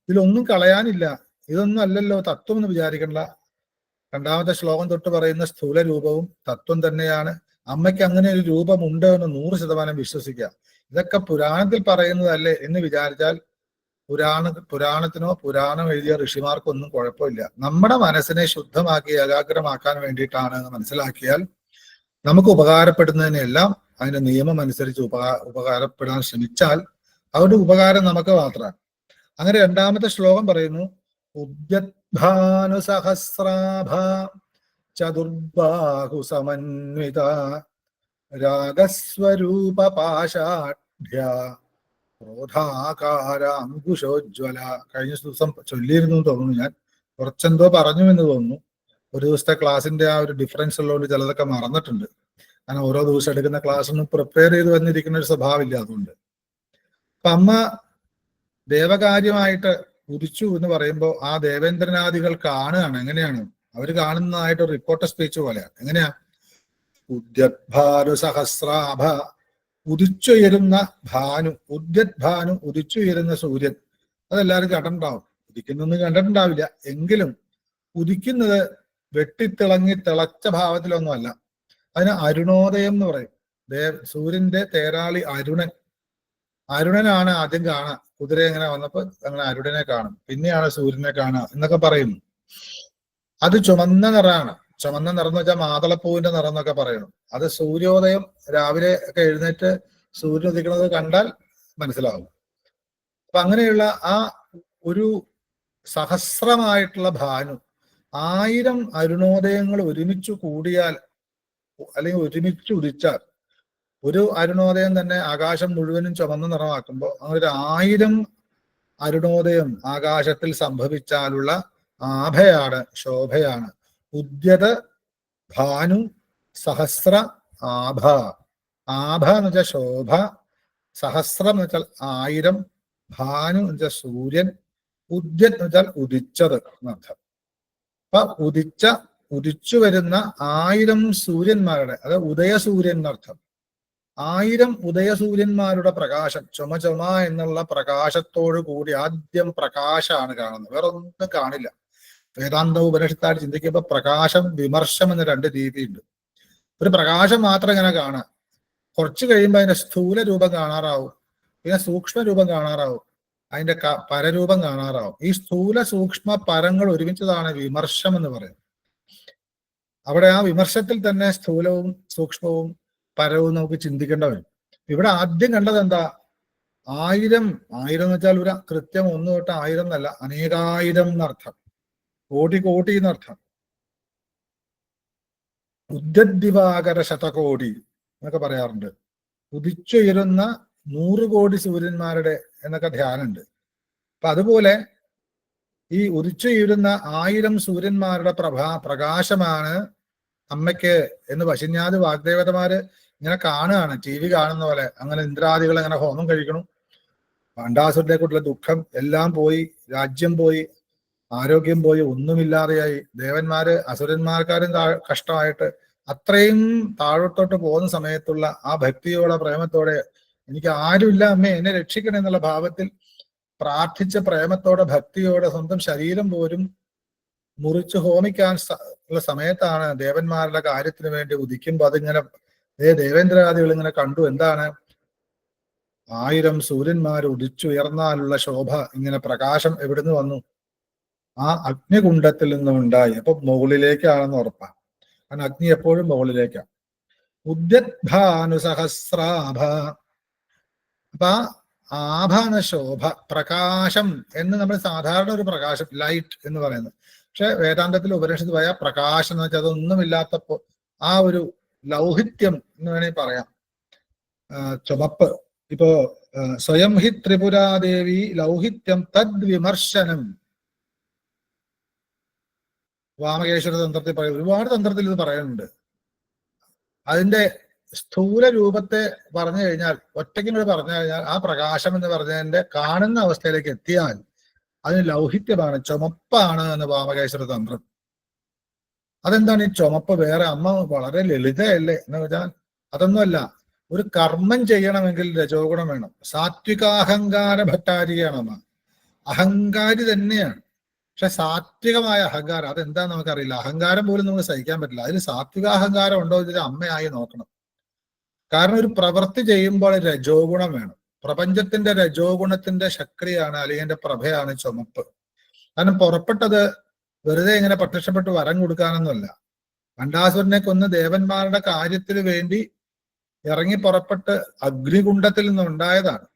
ഇതിലൊന്നും കളയാനില്ല. ഇതൊന്നും അല്ലല്ലോ തത്വം എന്ന് വിചാരിക്കണ്ട. 2ാമത്തെ ശ്ലോകം തൊട്ട് പറയുന്ന സ്ഥൂല രൂപവും തത്വം തന്നെയാണ്. അമ്മയ്ക്ക് അങ്ങനെ ഒരു രൂപമുണ്ട് എന്ന് 100% വിശ്വസിക്കുക. ഇതൊക്കെ പുരാണത്തിൽ പറയുന്നതല്ലേ എന്ന് വിചാരിച്ചാൽ പുരാണത്തിനോ പുരാണം എഴുതിയ ഋഷിമാർക്കൊന്നും കുഴപ്പമില്ല. നമ്മുടെ മനസ്സിനെ ശുദ്ധമാക്കി ഏകാഗ്രമാക്കാൻ വേണ്ടിയിട്ടാണ് എന്ന് മനസ്സിലാക്കിയാൽ നമുക്ക് ഉപകാരപ്പെടുന്നതിനെല്ലാം അതിന്റെ നിയമം അനുസരിച്ച് ഉപകാരപ്പെടാൻ ശ്രമിച്ചാൽ അവരുടെ ഉപകാരം നമുക്ക് മാത്രമാണ്. അങ്ങനെ 2ാമത്തെ ശ്ലോകം പറയുന്നു, ഉദ്യദ്ഭാനുസഹസ്രാഭ ചതുർബാഹു സമന്വിത രാഗസ്വരൂപ പാഷാഢ്യ ക്രോധാകാരാങ്കുശോജ്വല. കഴിഞ്ഞ ദിവസം ചൊല്ലിയിരുന്നു തോന്നുന്നു, ഞാൻ കുറച്ചെന്തോ പറഞ്ഞു എന്ന് തോന്നുന്നു. ഒരു ദിവസത്തെ ക്ലാസിന്റെ ആ ഒരു ഡിഫറൻസ് ഉള്ളതുകൊണ്ട് ചിലതൊക്കെ മറന്നിട്ടുണ്ട്. കാരണം ഓരോ ദിവസം എടുക്കുന്ന ക്ലാസ് ഒന്നും പ്രിപ്പയർ ചെയ്ത് വന്നിരിക്കുന്ന ഒരു സ്വഭാവമില്ല. അതുകൊണ്ട് അപ്പൊ അമ്മ ദേവകാര്യമായിട്ട് ഉദിച്ചു എന്ന് പറയുമ്പോൾ ആ ദേവേന്ദ്രനാദികൾ കാണുകയാണ്. എങ്ങനെയാണ് അവർ കാണുന്നതായിട്ട് റിപ്പോർട്ടർ സ്പീച്ച് പോലെയാണ്. എങ്ങനെയാ? ഉദ്യദ്ഭാനു സഹസ്രാഭ, ഉദിച്ചുയരുന്ന ഭാനു, ഉദ്യദ്ഭാനു ഉദിച്ചുയരുന്ന സൂര്യൻ. അതെല്ലാവരും കണ്ടിട്ടുണ്ടാവും. ഉദിക്കുന്നൊന്നും കണ്ടിട്ടുണ്ടാവില്ല, എങ്കിലും ഉദിക്കുന്നത് വെട്ടിത്തിളങ്ങി തിളച്ച ഭാവത്തിലൊന്നുമല്ല. അതിന് അരുണോദയം എന്ന് പറയും. സൂര്യന്റെ തേരാളി അരുണനാണ് ആദ്യം കാണുക. കുതിര എങ്ങനെ വന്നപ്പോ അങ്ങനെ അരുണനെ കാണും, പിന്നെയാണ് സൂര്യനെ കാണുക എന്നൊക്കെ പറയുന്നു. അത് ചുമന്ന നിറമാണ്. ചുമന്ന നിറം എന്ന് വെച്ചാൽ മാതളപ്പൂവിന്റെ നിറം എന്നൊക്കെ പറയണം. അത് സൂര്യോദയം രാവിലെ ഒക്കെ എഴുന്നേറ്റ് സൂര്യൻ ഉദിക്കുന്നത് കണ്ടാൽ മനസ്സിലാവും. അപ്പൊ അങ്ങനെയുള്ള ആ ഒരു സഹസ്രമായിട്ടുള്ള ഭാനു, 1000 അരുണോദയങ്ങൾ ഒരുമിച്ച് കൂടിയാൽ അല്ലെങ്കിൽ ഒരുമിച്ച് ഉദിച്ചാൽ, ഒരു അരുണോദയം തന്നെ ആകാശം മുഴുവനും ചുമന്ന നിറമാക്കുമ്പോൾ അങ്ങനെ ഒരു 1000 അരുണോദയം ആകാശത്തിൽ സംഭവിച്ചാലുള്ള ആഭയാണ്, ശോഭയാണ്. ഉദ്യത ഭാനു സഹസ്ര ആഭ. ആഭ എന്ന് വെച്ചാൽ ശോഭ, സഹസ്രം എന്ന് വെച്ചാൽ 1000, ഭാനു എന്ന് വെച്ചാൽ സൂര്യൻ, ഉദ്യത് എന്ന് വെച്ചാൽ ഉദിച്ചത് എന്നർത്ഥം. അപ്പൊ ഉദിച്ചു വരുന്ന 1000 സൂര്യന്മാരുടെ, അത് ഉദയസൂര്യൻ എന്നർത്ഥം. 1000 ഉദയസൂര്യന്മാരുടെ പ്രകാശം, ചുമ എന്നുള്ള പ്രകാശത്തോടു കൂടി ആദ്യം പ്രകാശമാണ് കാണുന്നത്, വേറെ ഒന്നും കാണില്ല. വേദാന്ത ഉപനിഷത്തായിട്ട് ചിന്തിക്കുമ്പോൾ പ്രകാശം, വിമർശം എന്ന 2 രീതിയുണ്ട്. ഒരു പ്രകാശം മാത്രം ഇങ്ങനെ കാണാം, കുറച്ച് കഴിയുമ്പോൾ അതിന്റെ സ്ഥൂല രൂപം കാണാറാവും, പിന്നെ സൂക്ഷ്മ രൂപം കാണാറാവും, അതിന്റെ പരരൂപം കാണാറാവും. ഈ സ്ഥൂല സൂക്ഷ്മ പരങ്ങൾ ഒരുമിച്ചതാണ് വിമർശം എന്ന് പറയുന്നത്. അവിടെ ആ വിമർശത്തിൽ തന്നെ സ്ഥൂലവും സൂക്ഷ്മവും പരവും നമുക്ക് ചിന്തിക്കേണ്ട വരും. ഇവിടെ ആദ്യം കണ്ടത് എന്താ? 1000 എന്ന് വെച്ചാൽ ഒരു കൃത്യം 1 തൊട്ട് 1000 എന്നല്ല, അനേകായിരം എന്നർത്ഥം, കോടി എന്നർത്ഥം. ഉദ്യദ്ദിവാകര ശതകോടി എന്നൊക്കെ പറയാറുണ്ട്. ഉദിച്ചുയരുന്ന 100 കോടി സൂര്യന്മാരുടെ എന്നൊക്കെ ധ്യാനമുണ്ട്. അപ്പൊ അതുപോലെ ഈ ഉദിച്ചുയരുന്ന 1000 സൂര്യന്മാരുടെ പ്രകാശമാണ് അമ്മയ്ക്ക് എന്ന് പശുന്യാദി വാഗ്ദേവതമാര് ഇങ്ങനെ കാണുകയാണ്, TV കാണുന്ന പോലെ. അങ്ങനെ ഇന്ദ്രാദികൾ അങ്ങനെ ഹോമം കഴിക്കണം, പാണ്ഡാസുരനെ കൊണ്ടുള്ള ദുഃഖം എല്ലാം പോയി, രാജ്യം പോയി, ആരോഗ്യം പോയി, ഒന്നുമില്ലാതെയായി. ദേവന്മാര് അസുരന്മാർക്കാരും കഷ്ടമായിട്ട് അത്രയും താഴോട്ടോട്ട് പോകുന്ന സമയത്തുള്ള ആ ഭക്തിയോടെ പ്രേമത്തോടെ, എനിക്ക് ആരുമില്ല അമ്മേ എന്നെ രക്ഷിക്കണേ എന്നുള്ള ഭാവത്തിൽ പ്രാർത്ഥിച്ച പ്രേമത്തോടെ ഭക്തിയോടെ സ്വന്തം ശരീരം പോലും മുറിച്ച് ഹോമിക്കാൻ ഉള്ള സമയത്താണ് ദേവന്മാരുടെ കാര്യത്തിന് വേണ്ടി ഉദിക്കുമ്പോൾ അതിങ്ങനെ ദേവേന്ദ്രാദികൾ ഇങ്ങനെ കണ്ടു. എന്താണ്? 1000 സൂര്യന്മാർ ഉദിച്ചുയർന്നാലുള്ള ശോഭ, ഇങ്ങനെ പ്രകാശം എവിടുന്ന് വന്നു? ആ അഗ്നികുണ്ഡത്തിൽ നിന്നും ഉണ്ടായി. അപ്പൊ മുകളിലേക്കാണെന്ന് ഉറപ്പാണ്, കാരണം അഗ്നി എപ്പോഴും മുകളിലേക്കാണ്. ഉദ്യദ്ഭാനു സഹസ്രാഭ. അപ്പൊ ആഭാന ശോഭ, പ്രകാശം എന്ന് നമ്മൾ സാധാരണ ഒരു പ്രകാശം, ലൈറ്റ് എന്ന് പറയുന്നത്. പക്ഷെ വേദാന്തത്തിൽ ഉപനിഷത്ത് പോയ പ്രകാശം എന്ന് വെച്ചാൽ അതൊന്നുമില്ലാത്തപ്പോ ആ ഒരു ലൗഹിത്യം എന്ന് വേണമെങ്കിൽ പറയാം, ചുമപ്പ്. ഇപ്പോ സ്വയം ഹി ത്രിപുരാദേവി ലൗഹിത്യം തദ്വിമർശനം, വാമകേശ്വര തന്ത്രത്തിൽ പറയുന്നത്. ഒരുപാട് തന്ത്രത്തിൽ ഇത് പറയുന്നുണ്ട്. അതിന്റെ സ്ഥൂല രൂപത്തെ പറഞ്ഞു കഴിഞ്ഞാൽ, ഒറ്റയ്ക്കും കൂടെ പറഞ്ഞു കഴിഞ്ഞാൽ, ആ പ്രകാശം എന്ന് പറഞ്ഞതിന്റെ കാണുന്ന അവസ്ഥയിലേക്ക് എത്തിയാൽ അതിന് ലൗഹിത്യമാണ്, ചുമപ്പാണ് എന്ന് വാമകേശ്വര തന്ത്രം. അതെന്താണ് ഈ ചുമപ്പ്? വേറെ അമ്മ വളരെ ലളിതയല്ലേ എന്ന് വെച്ചാൽ അതൊന്നുമല്ല. ഒരു കർമ്മം ചെയ്യണമെങ്കിൽ രജോഗുണം വേണം. സാത്വികാഹങ്കാര ഭട്ടാരികയാണ് അമ്മ, അഹങ്കാരി തന്നെയാണ്. പക്ഷെ സാത്വികമായ അഹങ്കാരം അതെന്താന്ന് നമുക്കറിയില്ല. അഹങ്കാരം പോലും നമുക്ക് സഹിക്കാൻ പറ്റില്ല. അതിൽ സാത്വികാഹങ്കാരം ഉണ്ടോ ഇതിൽ അമ്മയായി നോക്കണം. കാരണം ഒരു പ്രവൃത്തി ചെയ്യുമ്പോൾ രജോഗുണം വേണം. പ്രപഞ്ചത്തിന്റെ രജോഗുണത്തിന്റെ ശക്തിയാണ്, അല്ലെങ്കിൽ എന്റെ പ്രഭയാണ് ചുമപ്പ്. കാരണം പുറപ്പെട്ടത് വെറുതെ ഇങ്ങനെ പ്രത്യക്ഷപ്പെട്ട് വരം കൊടുക്കാനൊന്നുമല്ല. പണ്ഡാസുരനെ കൊന്ന് ദേവന്മാരുടെ കാര്യത്തിന് വേണ്ടി ഇറങ്ങി പുറപ്പെട്ട് അഗ്നികുണ്ഡത്തിൽ നിന്നുണ്ടായതാണ്.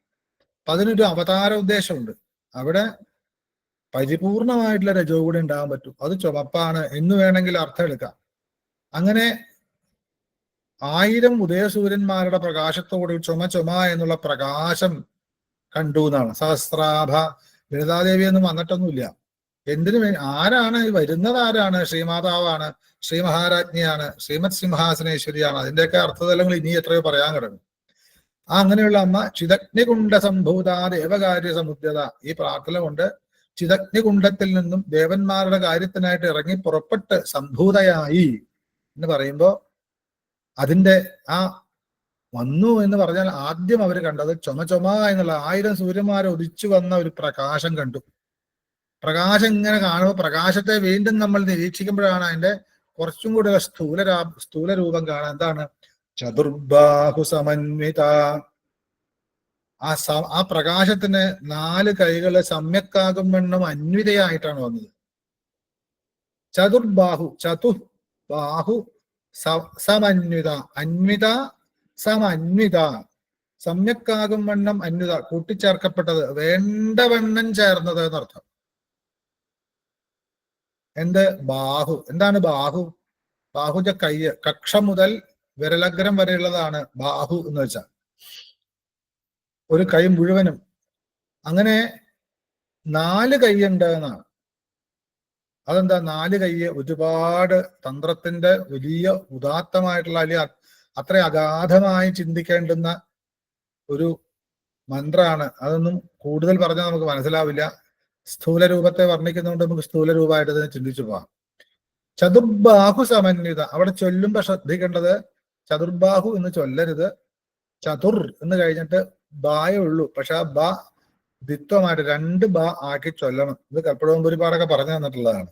അപ്പൊ അതിനൊരു അവതാര ഉദ്ദേശമുണ്ട്. അവിടെ പരിപൂർണമായിട്ടുള്ള രജോ ഗുണം ഉണ്ടാകാൻ പറ്റും. അത് ചുമപ്പാണ് എന്ന് വേണമെങ്കിൽ അർത്ഥം എടുക്കാം. അങ്ങനെ 1000 ഉദയസൂര്യന്മാരുടെ പ്രകാശത്തോട് ചുമ എന്നുള്ള പ്രകാശം കണ്ടു എന്നാണ്. സഹസ്രാഭ, ലളിതാദേവി ഒന്നും വന്നിട്ടൊന്നുമില്ല. എന്തിനു വേണ്ടി? ആരാണ് വരുന്നത്? ആരാണ്? ശ്രീമാതാവാണ്, ശ്രീ മഹാരാജ്ഞിയാണ്, ശ്രീമത് സിംഹാസനേശ്വരിയാണ്. അതിന്റെയൊക്കെ അർത്ഥതലങ്ങൾ ഇനി എത്രയോ പറയാൻ കിടക്കും. അങ്ങനെയുള്ള അമ്മ ചിതഗ്നികുണ്ഡ സംഭൂത ദേവകാര്യ സമുദ്രത. ഈ പ്രാർത്ഥന കൊണ്ട് ചിതഗ്നികുണ്ഡത്തിൽ നിന്നും ദേവന്മാരുടെ കാര്യത്തിനായിട്ട് ഇറങ്ങി പുറപ്പെട്ട് സംഭൂതയായി എന്ന് പറയുമ്പോ അതിന്റെ ആ വന്നു എന്ന് പറഞ്ഞാൽ ആദ്യം അവർ കണ്ടത് ചുമ എന്നുള്ള 1000 സൂര്യന്മാരെ ഉദിച്ചു വന്ന ഒരു പ്രകാശം കണ്ടു. പ്രകാശം ഇങ്ങനെ കാണുമ്പോൾ പ്രകാശത്തെ വീണ്ടും നമ്മൾ നിരീക്ഷിക്കുമ്പോഴാണ് അതിന്റെ കുറച്ചും കൂടെ സ്ഥൂല രൂപം കാണാൻ. എന്താണ്? ചതുർബാഹു സമന്വിത. ആ പ്രകാശത്തിന് 4 കൈകള് സമ്യക്കാകും വണ്ണം അന്വിതയായിട്ടാണ് വന്നത്. ചതുർബാഹു, ചതുർബാഹു സമന്വിത, അന്വിത സമന്വിത, സമ്യക്കാകും വണ്ണം അന്വിത, കൂട്ടിച്ചേർക്കപ്പെട്ടത്, വേണ്ടവണ്ണം ചേർന്നത് എന്നർത്ഥം. എന്ത്? ബാഹു. എന്താണ് ബാഹു? ബാഹുജ കയ്യ്, കക്ഷ മുതൽ വിരലഗ്രം വരെയുള്ളതാണ് ബാഹു എന്ന് വെച്ചാൽ ഒരു കൈ മുഴുവനും. അങ്ങനെ 4 കൈയുണ്ട് എന്നാണ്. അതെന്താ 4 കൈയ്യ്? ഒരുപാട് തന്ത്രത്തിന്റെ വലിയ ഉദാത്തമായിട്ടുള്ള അല്ലെങ്കിൽ അത്ര അഗാധമായി ചിന്തിക്കേണ്ടുന്ന ഒരു മന്ത്രമാണ്. അതൊന്നും കൂടുതൽ പറഞ്ഞാൽ നമുക്ക് മനസ്സിലാവില്ല. സ്ഥൂല രൂപത്തെ വർണ്ണിക്കുന്നതുകൊണ്ട് നമുക്ക് സ്ഥൂല രൂപമായിട്ട് തന്നെ ചിന്തിച്ചു പോവാം. ചതുർബാഹു സമന്വിത. അവിടെ ചൊല്ലുമ്പോ ശ്രദ്ധിക്കേണ്ടത് ചതുർബാഹു എന്ന് ചൊല്ലരുത്. ചതുർ എന്ന് കഴിഞ്ഞിട്ട് ബായേ ഉള്ളൂ. പക്ഷെ ആ ബ ദ്വിത്വമായിട്ട് 2 ബ ആക്കി ചൊല്ലണം. ഇത് കൽപ്പടവമ്പൂരിപ്പാടൊക്കെ പറഞ്ഞു തന്നിട്ടുള്ളതാണ്.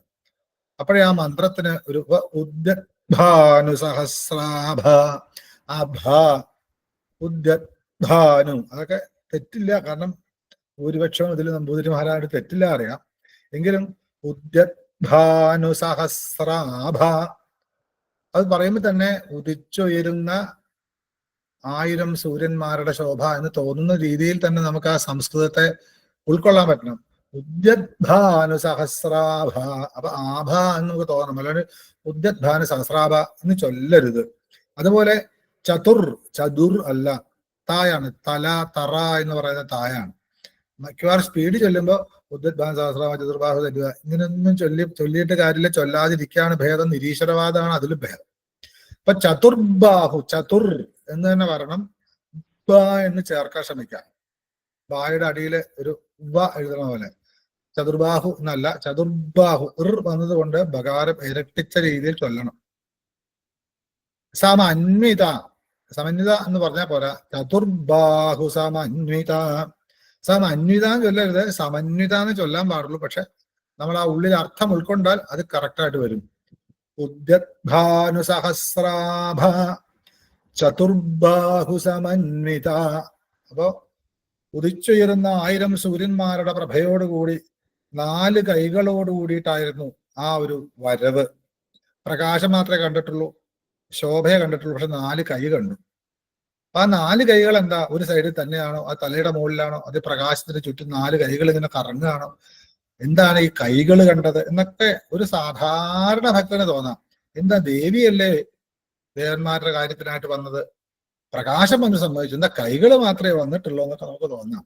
അപ്പോഴേ ആ മന്ത്രത്തിന് ഒരു ഉദ്യദ്ഭാനുസഹസ്രാഭ, ആ ഭ ഉദ്യദ്ഭാനു അതൊക്കെ തെറ്റില്ല. കാരണം ഭൂരിപക്ഷം ഇതിൽ നമ്പൂതിരിമാരായിട്ട് തെറ്റില്ല അറിയാം. എങ്കിലും ഉദ്യദ്ഭാനുസഹസ്രാഭ അത് പറയുമ്പോൾ തന്നെ ഉദിച്ചുയരുന്ന 1000 സൂര്യന്മാരുടെ ശോഭ എന്ന് തോന്നുന്ന രീതിയിൽ തന്നെ നമുക്ക് ആ സംസ്കൃതത്തെ ഉൾക്കൊള്ളാൻ പറ്റണം. ഉദ്യദ്ഭാനു സഹസ്രാഭ. അപ്പൊ ആഭ എന്ന് നമുക്ക് തോന്നണം. അല്ലാണ്ട് ഉദ്യദ്ഭാനു സഹസ്രാഭ എന്ന് ചൊല്ലരുത്. അതുപോലെ ചതുർ അല്ല, തായാണ്. തല, തറ എന്ന് പറയുന്ന തായാണ്. മിക്കവാറും സ്പീഡ് ചൊല്ലുമ്പോൾ ഉദ്യദ്ഭാന സഹസ്രാഭ ചതുർബാഹു തരുക ഇങ്ങനെയൊന്നും ചൊല്ലിയിട്ട് കാര്യമില്ല. ചൊല്ലാതിരിക്കുകയാണ് ഭേദം. നിരീശ്വരവാദമാണ് അതിലും ഭേദം. അപ്പൊ ചതുർബാഹു, ചതുർ എന്ന് തന്നെ പറയണം. ബ എന്ന് ചേർക്കാൻ ശ്രമിക്കാം. ബായുടെ അടിയില് ഒരു വ എഴുതണ പോലെ. ചതുർബാഹു എന്നല്ല, ചതുർബാഹു വന്നത് കൊണ്ട് ബകാരം ഇരട്ടിച്ച രീതിയിൽ ചൊല്ലണം. സമന്വിത. സമന്വിത എന്ന് പറഞ്ഞാൽ പോരാ. ചതുർബാഹു സമന്വിത. സമന്വിത എന്ന് ചൊല്ലരുത്, സമന്വിത എന്ന് ചൊല്ലാൻ പാടുള്ളൂ. പക്ഷെ നമ്മൾ ആ ഉള്ളിൽ അർത്ഥം ഉൾക്കൊണ്ടാൽ അത് കറക്റ്റായിട്ട് വരും. ഉദ്യദ്ഭാനു സഹസ്രാഭ ചതുർബാഹു സമന്വിത. അപ്പോ ഉദിച്ചുയരുന്ന 1000 സൂര്യന്മാരുടെ പ്രഭയോടുകൂടി 4 കൈകളോട് കൂടിയിട്ടായിരുന്നു ആ ഒരു വരവ്. പ്രകാശം മാത്രമേ കണ്ടിട്ടുള്ളൂ, ശോഭയെ കണ്ടിട്ടുള്ളൂ. പക്ഷെ 4 കൈ കണ്ടു. ആ 4 കൈകൾ എന്താ? ഒരു സൈഡിൽ തന്നെയാണോ? ആ തലയുടെ മുകളിലാണോ? അത് പ്രകാശത്തിന് ചുറ്റും 4 കൈകൾ ഇങ്ങനെ കറങ്ങുകയാണോ? എന്താണ് ഈ കൈകൾ കണ്ടത് എന്നൊക്കെ ഒരു സാധാരണ ഭക്തന് തോന്നാം. എന്താ ദേവിയല്ലേ ദേവന്മാരുടെ കാര്യത്തിനായിട്ട് വന്നത്? പ്രകാശം എന്ന് സംഭവിച്ചു, എന്താ കൈകൾ മാത്രമേ വന്നിട്ടുള്ളൂ എന്നൊക്കെ നമുക്ക് തോന്നാം.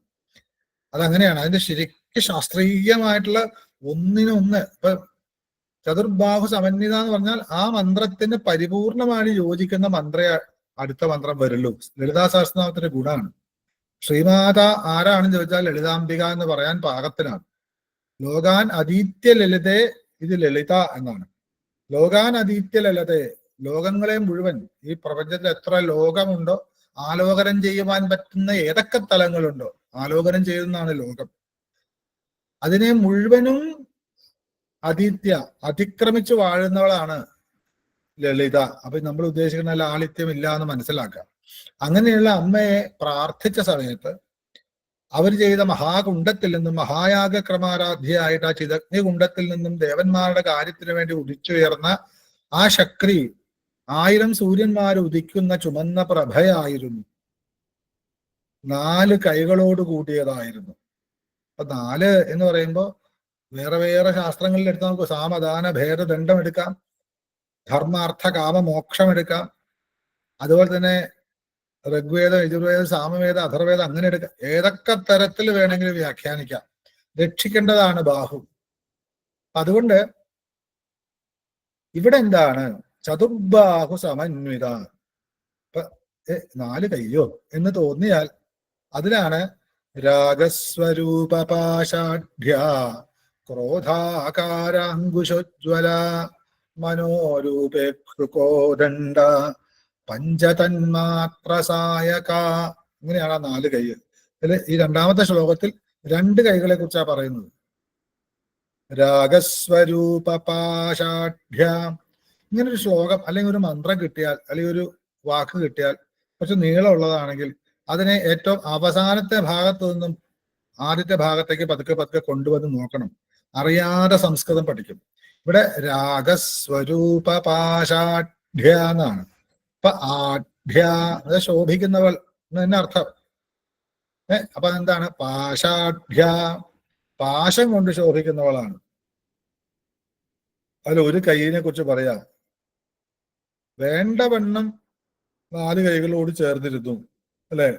അതങ്ങനെയാണ്. അതിന്റെ ശരിക്കും ശാസ്ത്രീയമായിട്ടുള്ള ഒന്നിനൊന്ന്. ഇപ്പൊ ചതുർബാഹു സമന്വിത എന്ന് പറഞ്ഞാൽ ആ മന്ത്രത്തിന് പരിപൂർണമായി യോജിക്കുന്ന മന്ത്രേ അടുത്ത മന്ത്രം വരുള്ളൂ. ലളിതാ സഹസ്രനാമത്തിന്റെ ഗുണമാണ്. ശ്രീമാത ആരാണെന്ന് ചോദിച്ചാൽ ലളിതാംബിക എന്ന് പറയാൻ പാകത്തിനാണ്. ലോകാൻ അതീത്യ ലളിതേ, ഇത് ലളിത എന്നാണ്. ലോകാൻ അതീത്യ ലളിതേ, ലോകങ്ങളെ മുഴുവൻ, ഈ പ്രപഞ്ചത്തിൽ എത്ര ലോകമുണ്ടോ ആലോകനം ചെയ്യുവാൻ പറ്റുന്ന ഏതൊക്കെ തലങ്ങളുണ്ടോ ആലോകനം ചെയ്യുന്നതാണ് ലോകം. അതിനെ മുഴുവനും അതീത്യ, അതിക്രമിച്ചു വാഴുന്നവളാണ് ലളിത. അപ്പൊ നമ്മൾ ഉദ്ദേശിക്കുന്ന ലാളിത്യം ഇല്ല എന്ന് മനസ്സിലാക്കാം. അങ്ങനെയുള്ള അമ്മയെ പ്രാർത്ഥിച്ച സമയത്ത് അവർ ചെയ്ത മഹാകുണ്ഡത്തിൽ നിന്നും, മഹായാഗക്രമാരാധ്യയായിട്ട് ആ ചിതഗ്നി കുണ്ഡത്തിൽ നിന്നും ദേവന്മാരുടെ കാര്യത്തിന് വേണ്ടി ഉദിച്ചുയർന്ന ആ ശക്തി 1000 സൂര്യന്മാർ ഉദിക്കുന്ന ചുമന്ന പ്രഭയായിരുന്നു. 4 കൈകളോട് കൂടിയതായിരുന്നു. അപ്പൊ 4 എന്ന് പറയുമ്പോൾ വേറെ വേറെ ശാസ്ത്രങ്ങളിൽ എടുത്താൽ നമുക്ക് സാമദാന ഭേദദണ്ഡം എടുക്കാം, ധർമാർത്ഥ കാമ മോക്ഷം എടുക്കാം. അതുപോലെ തന്നെ ഋഗ്വേദം, യജുർവേദം, സാമവേദം, അഥർവേദം അങ്ങനെ എടുക്കാം. ഏതൊക്കെ തരത്തിൽ വേണമെങ്കിലും വ്യാഖ്യാനിക്കാം. രക്ഷിക്കേണ്ടതാണ് ബാഹു. അതുകൊണ്ട് ഇവിടെ എന്താണ് ചതുർബാഹു സമന്വിത, ഇപ്പൊ 4 കയ്യോ എന്ന് തോന്നിയാൽ അതിലാണ് രാഗസ്വരൂപപാഷാഢ്യ ക്രോധാകാരാങ്കുശോജ്വല മനോരൂപേ കൃകോദണ്ഡ പഞ്ചതന്മാത്രസായക. ഇങ്ങനെയാണ് ആ 4 കൈ. ഇതിൽ ഈ രണ്ടാമത്തെ ശ്ലോകത്തിൽ 2 കൈകളെ കുറിച്ചാണ് പറയുന്നത്. രാഗസ്വരൂപപാഷാഢ്യ. ഇങ്ങനൊരു ശ്ലോകം അല്ലെങ്കിൽ ഒരു മന്ത്രം കിട്ടിയാൽ അല്ലെങ്കിൽ ഒരു വാക്ക് കിട്ടിയാൽ കുറച്ച് നീളമുള്ളതാണെങ്കിൽ അതിനെ ഏറ്റവും അവസാനത്തെ ഭാഗത്തു നിന്നും ആദ്യത്തെ ഭാഗത്തേക്ക് പതുക്കെ പതുക്കെ കൊണ്ടുവന്ന് നോക്കണം. അറിയാതെ സംസ്കൃതം പഠിക്കും. ഇവിടെ രാഗസ്വരൂപപാഷാഢ്യ എന്നാണ്. അപ്പൊ ആഢ്യ അത് ശോഭിക്കുന്നവൾ എന്ന് തന്നെ അർത്ഥം. അപ്പൊ എന്താണ് പാഷാഢ്യ, പാശം കൊണ്ട് ശോഭിക്കുന്നവളാണ്. അതിൽ ഒരു കൈയിനെ കുറിച്ച് പറയാം. വേണ്ടവണ്ണം 4 കൈകളോട് ചേർന്നിരുന്നു, അല്ലെ?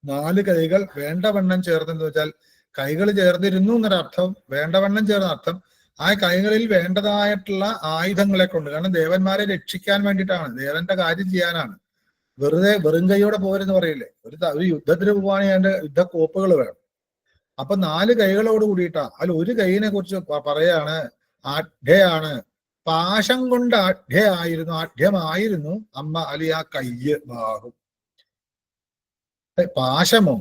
4 കൈകൾ വേണ്ടവണ്ണം ചേർന്നെന്ന് വെച്ചാൽ കൈകൾ ചേർന്നിരുന്നു എന്നൊരർത്ഥം, വേണ്ടവണ്ണം ചേർന്ന അർത്ഥം ആ കൈകളിൽ വേണ്ടതായിട്ടുള്ള ആയുധങ്ങളെ കൊണ്ട്. കാരണം ദേവന്മാരെ രക്ഷിക്കാൻ വേണ്ടിയിട്ടാണ്, ദേവന്റെ കാര്യം ചെയ്യാനാണ്. വെറുതെ വെറും കൈയോടെ പോരെന്ന് പറയില്ലേ. ഒരു യുദ്ധത്തിന് പോവുകയാണെങ്കിൽ അതിന്റെ യുദ്ധക്കോപ്പുകൾ വേണം. അപ്പൊ 4 കൈകളോട് കൂടിയിട്ടാ. അതിൽ ഒരു കൈയിനെ കുറിച്ച് പറയാണ് ആഢ്യയാണ്. പാശം കൊണ്ട് ആഢ്യമായിരുന്നു അമ്മ, അല്ലെങ്കിൽ ആ കയ്യ് ബാഹു. പാശമോ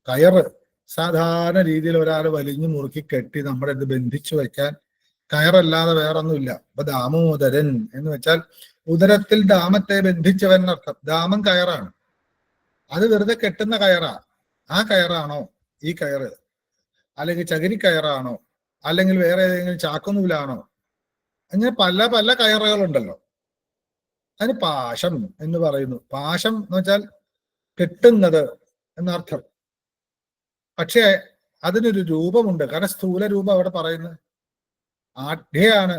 കയറ് സാധാരണ രീതിയിൽ ഒരാൾ വലിഞ്ഞു മുറുക്കി കെട്ടി നമ്മുടെ ഇത് ബന്ധിച്ചു വെക്കാൻ കയറല്ലാതെ വേറൊന്നുമില്ല. അപ്പൊ ദാമോദരൻ എന്ന് വെച്ചാൽ ഉദരത്തിൽ ദാമത്തെ ബന്ധിച്ചവൻ എന്നർത്ഥം. ദാമം കയറാണ്, അത് വെറുതെ കെട്ടുന്ന കയറാ. ആ കയറാണോ ഈ കയറ്? അല്ലെങ്കിൽ ചകിരി കയറാണോ? അല്ലെങ്കിൽ വേറെ ഏതെങ്കിലും ചാക്കുനൂലാണോ? അങ്ങനെ പല പല കയറുകളുണ്ടല്ലോ. അതിന് പാശം എന്ന് പറയുന്നു. പാശം എന്ന് വെച്ചാൽ കെട്ടുന്നത് എന്നർത്ഥം. പക്ഷേ അതിനൊരു രൂപമുണ്ട്. കാരണം സ്ഥൂല രൂപം അവിടെ പറയുന്നത് ആഢ്യയാണ്.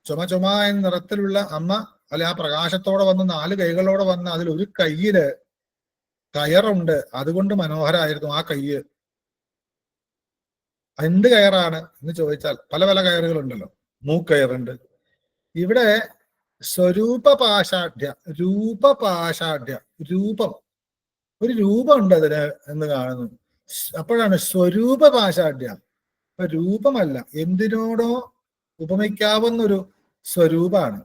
ചുമ എന്ന നിറത്തിലുള്ള അമ്മ, അല്ലെ ആ പ്രകാശത്തോടെ വന്ന് 4 കൈകളോടെ വന്ന് അതിൽ ഒരു കയ്യില് കയറുണ്ട്. അതുകൊണ്ട് മനോഹരായിരുന്നു ആ കയ്യ്. എന്ത് കയറാണ് എന്ന് ചോദിച്ചാൽ പല പല കയറുകളുണ്ടല്ലോ. മൂക്കയറുണ്ട്. ഇവിടെ സ്വരൂപപാഷാഢ്യ, രൂപപാഷാഢ്യ, രൂപം, ഒരു രൂപമുണ്ട് അതിന് എന്ന് കാണുന്നു. അപ്പോഴാണ് സ്വരൂപപാഷാഢ്യ. ഇപ്പൊ രൂപമല്ല, എന്തിനോടോ ഉപമിക്കാവുന്നൊരു സ്വരൂപമാണ്.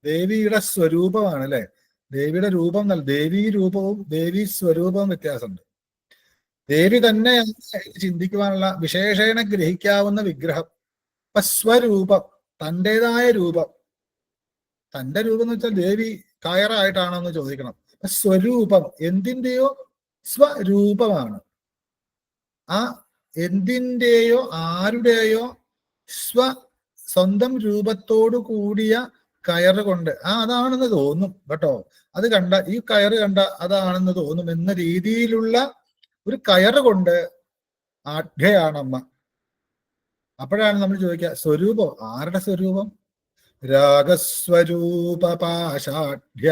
ദേവിയുടെ സ്വരൂപമാണ്, അല്ലെ? ദേവിയുടെ രൂപം എന്നല്ല, ദേവീ രൂപവും ദേവീ സ്വരൂപവും വ്യത്യാസമുണ്ട്. ദേവി തന്നെ ചിന്തിക്കുവാനുള്ള വിശേഷേണ ഗ്രഹിക്കാവുന്ന വിഗ്രഹം. അപ്പൊ സ്വരൂപം, തൻ്റെതായ രൂപം. തന്റെ രൂപം എന്ന് വെച്ചാൽ ദേവി കയറായിട്ടാണോ എന്ന് ചോദിക്കണം. സ്വരൂപം എന്തിൻ്റെയോ സ്വരൂപമാണ്. ആ എന്തിൻ്റെയോ ആരുടെയോ സ്വന്തം രൂപത്തോടു കൂടിയ കയറ് കൊണ്ട് അതാണെന്ന് തോന്നും കേട്ടോ. അത് കണ്ട, ഈ കയറ് കണ്ട അതാണെന്ന് തോന്നും എന്ന രീതിയിലുള്ള ഒരു കയറ് കൊണ്ട് ആഢ്യയാണമ്മ. അപ്പോഴാണ് നമ്മൾ ചോദിക്കുക സ്വരൂപം ആരുടെ സ്വരൂപം? രാഗസ്വരൂപപാഷാഢ്യ.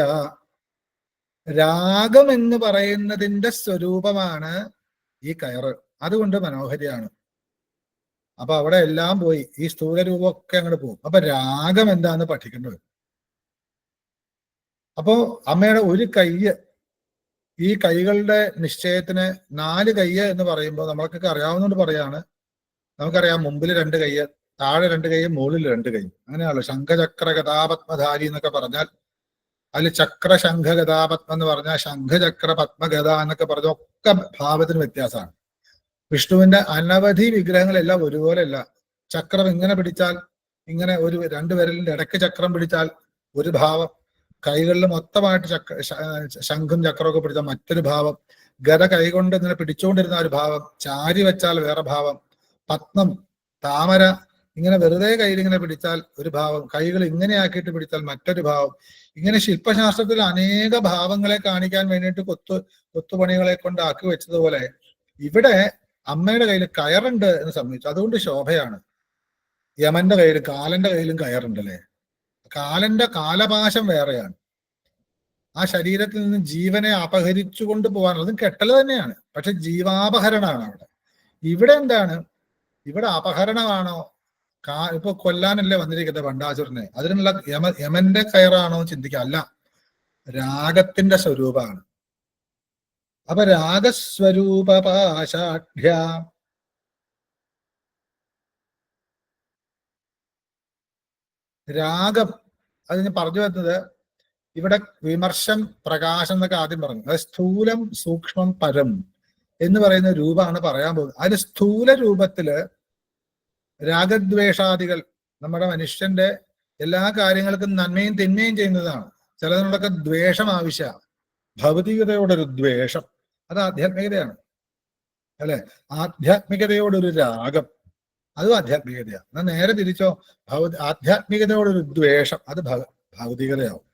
രാഗം എന്ന് പറയുന്നതിന്റെ സ്വരൂപമാണ് ഈ കയറ്. അതുകൊണ്ട് മനോഹരിയാണ്. അപ്പൊ അവിടെ എല്ലാം പോയി, ഈ സ്ഥൂല രൂപമൊക്കെ അങ്ങോട്ട് പോകും. അപ്പൊ രാഗം എന്താന്ന് പഠിക്കേണ്ടത്. അപ്പോ അമ്മയുടെ ഒരു കയ്യ്, ഈ കൈകളുടെ നിശ്ചയത്തിന് 4 കയ്യ് എന്ന് പറയുമ്പോൾ നമ്മൾക്കൊക്കെ അറിയാവുന്നതുകൊണ്ട് പറയാണ്. നമുക്കറിയാം മുമ്പിൽ 2 കയ്യ്, താഴെ 2 കൈ, മുകളിൽ 2 കൈ. അങ്ങനെയാണല്ലോ. ശംഖചക്ര ഗദാപത്മധാരി എന്നൊക്കെ പറഞ്ഞാൽ അതിൽ ചക്ര ശംഖ ഗദാപത്മം എന്ന് പറഞ്ഞാൽ ശംഖചക്ര പത്മഗദ എന്നൊക്കെ പറഞ്ഞ ഒക്കെ ഭാവത്തിന് വ്യത്യാസമാണ്. വിഷ്ണുവിന്റെ അനവധി വിഗ്രഹങ്ങളെല്ലാം ഒരുപോലെയല്ല. ചക്രം ഇങ്ങനെ പിടിച്ചാൽ ഇങ്ങനെ ഒരു 2 വിരലിന്റെ ഇടയ്ക്ക് ചക്രം പിടിച്ചാൽ ഒരു ഭാവം, കൈകളിൽ മൊത്തമായിട്ട് ശംഖും ചക്രമൊക്കെ പിടിച്ചാൽ മറ്റൊരു ഭാവം, ഗദ കൈകൊണ്ട് ഇങ്ങനെ പിടിച്ചുകൊണ്ടിരുന്ന ഒരു ഭാവം, ചാരി വെച്ചാൽ വേറെ ഭാവം, പത്മം താമര ഇങ്ങനെ വെറുതെ കയ്യിൽ ഇങ്ങനെ പിടിച്ചാൽ ഒരു ഭാവം, കൈകൾ ഇങ്ങനെ ആക്കിയിട്ട് പിടിച്ചാൽ മറ്റൊരു ഭാവം. ഇങ്ങനെ ശില്പശാസ്ത്രത്തിൽ അനേക ഭാവങ്ങളെ കാണിക്കാൻ വേണ്ടിയിട്ട് കൊത്തുപണികളെ കൊണ്ട് ആക്കി വെച്ചതുപോലെ ഇവിടെ അമ്മയുടെ കയ്യിൽ കയറുണ്ട് എന്ന് സംബന്ധിച്ചു. അതുകൊണ്ട് ശോഭയാണ്. യമന്റെ കയ്യിലും കാലന്റെ കയ്യിലും കയറുണ്ട്, അല്ലെ? കാലന്റെ കാലപാശം വേറെയാണ്. ആ ശരീരത്തിൽ നിന്ന് ജീവനെ അപഹരിച്ചു കൊണ്ട് പോകാനുള്ളതും കെട്ടൽ തന്നെയാണ്, പക്ഷെ ജീവാപഹരണമാണ് അവിടെ. ഇവിടെ എന്താണ്? ഇവിടെ അപഹരണമാണോ ഇപ്പൊ കൊല്ലാനല്ലേ വന്നിരിക്കുന്നത് ഭണ്ഡാസുരനെ, അതിനുള്ള യമന്റെ കയറാണോ ചിന്തിക്കുക? അല്ല, രാഗത്തിന്റെ സ്വരൂപമാണ്. അപ്പൊ രാഗസ്വരൂപ പാശാഢ്യ, രാഗം അതിന് പറഞ്ഞു വരുന്നത് ഇവിടെ വിമർശം പ്രകാശം എന്നൊക്കെ ആദ്യം പറഞ്ഞു. അത് സ്ഥൂലം സൂക്ഷ്മം പരം എന്ന് പറയുന്ന രൂപമാണ് പറയാൻ പോകുന്നത്. അതിൽ സ്ഥൂല രൂപത്തില് രാഗദ്വേഷാദികൾ നമ്മുടെ മനുഷ്യന്റെ എല്ലാ കാര്യങ്ങൾക്കും നന്മയും തിന്മയും ചെയ്യുന്നതാണ്. ചിലതിനോടൊക്കെ ദ്വേഷം ആവശ്യമാണ്. ഭൗതികതയോടൊരു ദ്വേഷം, അത് ആധ്യാത്മികതയാണ് അല്ലെ. ആധ്യാത്മികതയോടൊരു രാഗം, അതും ആധ്യാത്മികതയാണ്. എന്നാൽ നേരെ തിരിച്ചോ, ആധ്യാത്മികതയോടൊരു ദ്വേഷം, അത് ഭൗതികതയാവും.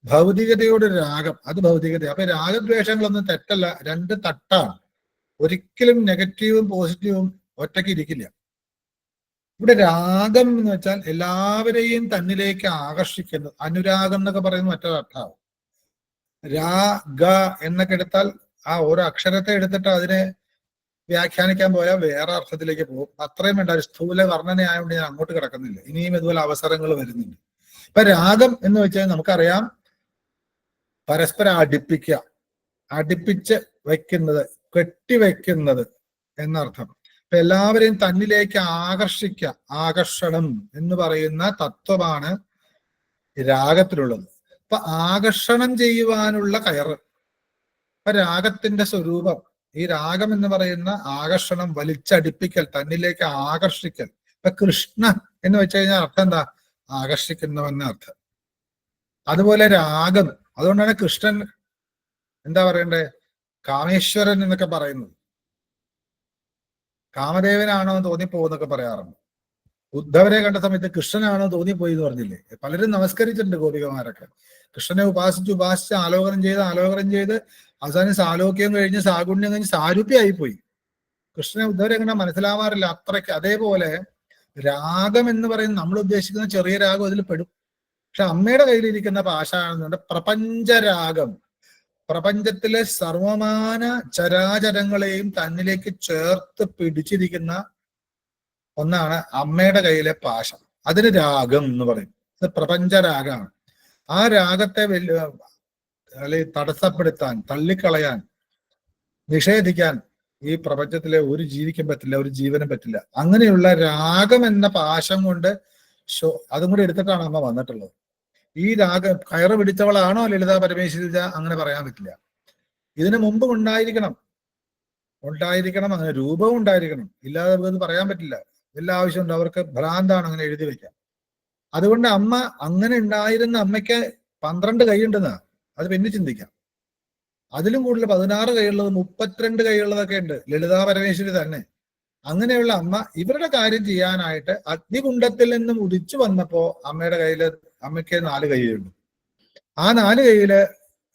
ഭൗതികതയോട് രാഗം, അത് ഭൗതികതയാണ്. അപ്പൊ രാഗദ്വേഷങ്ങളൊന്നും തെറ്റല്ല, രണ്ട് തട്ടാണ്. ഒരിക്കലും നെഗറ്റീവും പോസിറ്റീവും ഒറ്റയ്ക്ക് ഇരിക്കില്ല. ഇവിടെ രാഗം എന്ന് വെച്ചാൽ എല്ലാവരെയും തന്നിലേക്ക് ആകർഷിക്കുന്നത്. അനുരാഗം എന്നൊക്കെ പറയുന്നത് മറ്റൊരർത്ഥാവും. രാഗ എന്നൊക്കെ എടുത്താൽ ആ ഓരോ അക്ഷരത്തെ എടുത്തിട്ട് അതിനെ വ്യാഖ്യാനിക്കാൻ പോയാൽ വേറെ അർത്ഥത്തിലേക്ക് പോകും. അത്രയും വേണ്ട, സ്ഥൂല വർണ്ണനയായതുകൊണ്ട് ഞാൻ അങ്ങോട്ട് കിടക്കുന്നില്ല. ഇനിയും ഇതുപോലെ അവസരങ്ങൾ വരുന്നുണ്ട്. ഇപ്പൊ രാഗം എന്ന് വെച്ചാൽ നമുക്കറിയാം, പരസ്പരം അടുപ്പിക്കുക, അടുപ്പിച്ച് വയ്ക്കുന്നത്, കെട്ടിവെക്കുന്നത് എന്നർത്ഥം. ഇപ്പൊ എല്ലാവരെയും തന്നിലേക്ക് ആകർഷിക്കുക, ആകർഷണം എന്ന് പറയുന്ന തത്വമാണ് രാഗത്തിലുള്ളത്. അപ്പൊ ആകർഷണം ചെയ്യുവാനുള്ള കയറ്, ഇപ്പൊ രാഗത്തിന്റെ സ്വരൂപം, ഈ രാഗം എന്ന് പറയുന്ന ആകർഷണം, വലിച്ചടിപ്പിക്കൽ, തന്നിലേക്ക് ആകർഷിക്കൽ. ഇപ്പൊ കൃഷ്ണ എന്ന് വെച്ച് കഴിഞ്ഞാൽ അർത്ഥം എന്താ? ആകർഷിക്കുന്നവെന്ന അർത്ഥം. അതുപോലെ രാഗം, അതുകൊണ്ടാണ് കൃഷ്ണൻ എന്താ പറയണ്ടേ, കാമേശ്വരൻ എന്നൊക്കെ പറയുന്നത്. കാമദേവനാണോ തോന്നിപ്പോന്നൊക്കെ പറയാറുണ്ട്. ഉദ്ധവരെ കണ്ട സമയത്ത് കൃഷ്ണനാണോ തോന്നിപ്പോയി എന്ന് പറഞ്ഞില്ലേ? പലരും നമസ്കരിച്ചിട്ടുണ്ട് ഗോപികമാരൊക്കെ. കൃഷ്ണനെ ഉപാസിച്ച് ആലോകനം ചെയ്ത് അവസാനം സാലോക്യം കഴിഞ്ഞ് സാഗുണ്യം കഴിഞ്ഞ് സാരൂപ്യായി പോയി. കൃഷ്ണനെ ഉദ്ധവരെ എങ്ങനെ മനസ്സിലാവാറില്ല അത്രയ്ക്ക്. അതേപോലെ രാഗം എന്ന് പറയുന്നത് നമ്മൾ ഉദ്ദേശിക്കുന്ന ചെറിയ രാഗം അതിൽ പെടും. പക്ഷെ അമ്മയുടെ കയ്യിലിരിക്കുന്ന പാശാണെന്നുണ്ട് പ്രപഞ്ചരാഗം. പ്രപഞ്ചത്തിലെ സർവമാന ചരാചരങ്ങളെയും തന്നിലേക്ക് ചേർത്ത് പിടിച്ചിരിക്കുന്ന ഒന്നാണ് അമ്മയുടെ കയ്യിലെ പാശം. അതിന് രാഗം എന്ന് പറയും. അത് പ്രപഞ്ചരാഗമാണ്. ആ രാഗത്തെ അല്ലെങ്കിൽ തടസ്സപ്പെടുത്താൻ, തള്ളിക്കളയാൻ, നിഷേധിക്കാൻ ഈ പ്രപഞ്ചത്തിലെ ഒരു ജീവിക്കും പറ്റില്ല, ഒരു ജീവനും പറ്റില്ല. അങ്ങനെയുള്ള രാഗം എന്ന പാശം കൊണ്ട് അതും കൂടി എടുത്തിട്ടാണ് അമ്മ വന്നിട്ടുള്ളത്. ഈ രാഗം കയറ് പിടിച്ചവളാണോ ലളിതാ പരമേശ്വരി? അങ്ങനെ പറയാൻ പറ്റില്ല. ഇതിനു മുമ്പ് ഉണ്ടായിരിക്കണം, അങ്ങനെ രൂപവും ഉണ്ടായിരിക്കണം. ഇല്ലാതെ നമുക്കത് പറയാൻ പറ്റില്ല. എല്ലാ ആവശ്യമുണ്ട്. അവർക്ക് ഭ്രാന്താണ് അങ്ങനെ എഴുതി വെക്കാൻ. അതുകൊണ്ട് അമ്മ അങ്ങനെ ഉണ്ടായിരുന്ന അമ്മയ്ക്ക് 12 കൈയുണ്ടെന്നാ, അത് പിന്നെ ചിന്തിക്കാം. അതിലും കൂടുതൽ 16 കൈയുള്ളത്, 32 കൈയുള്ളതൊക്കെ ഉണ്ട് ലളിതാ പരമേശ്വരി തന്നെ. അങ്ങനെയുള്ള അമ്മ ഇവരുടെ കാര്യം ചെയ്യാനായിട്ട് അഗ്നികുണ്ഡത്തിൽ നിന്നും ഉദിച്ചു വന്നപ്പോ അമ്മയ്ക്ക് 4 കൈയുണ്ട്. ആ 4 കൈയില്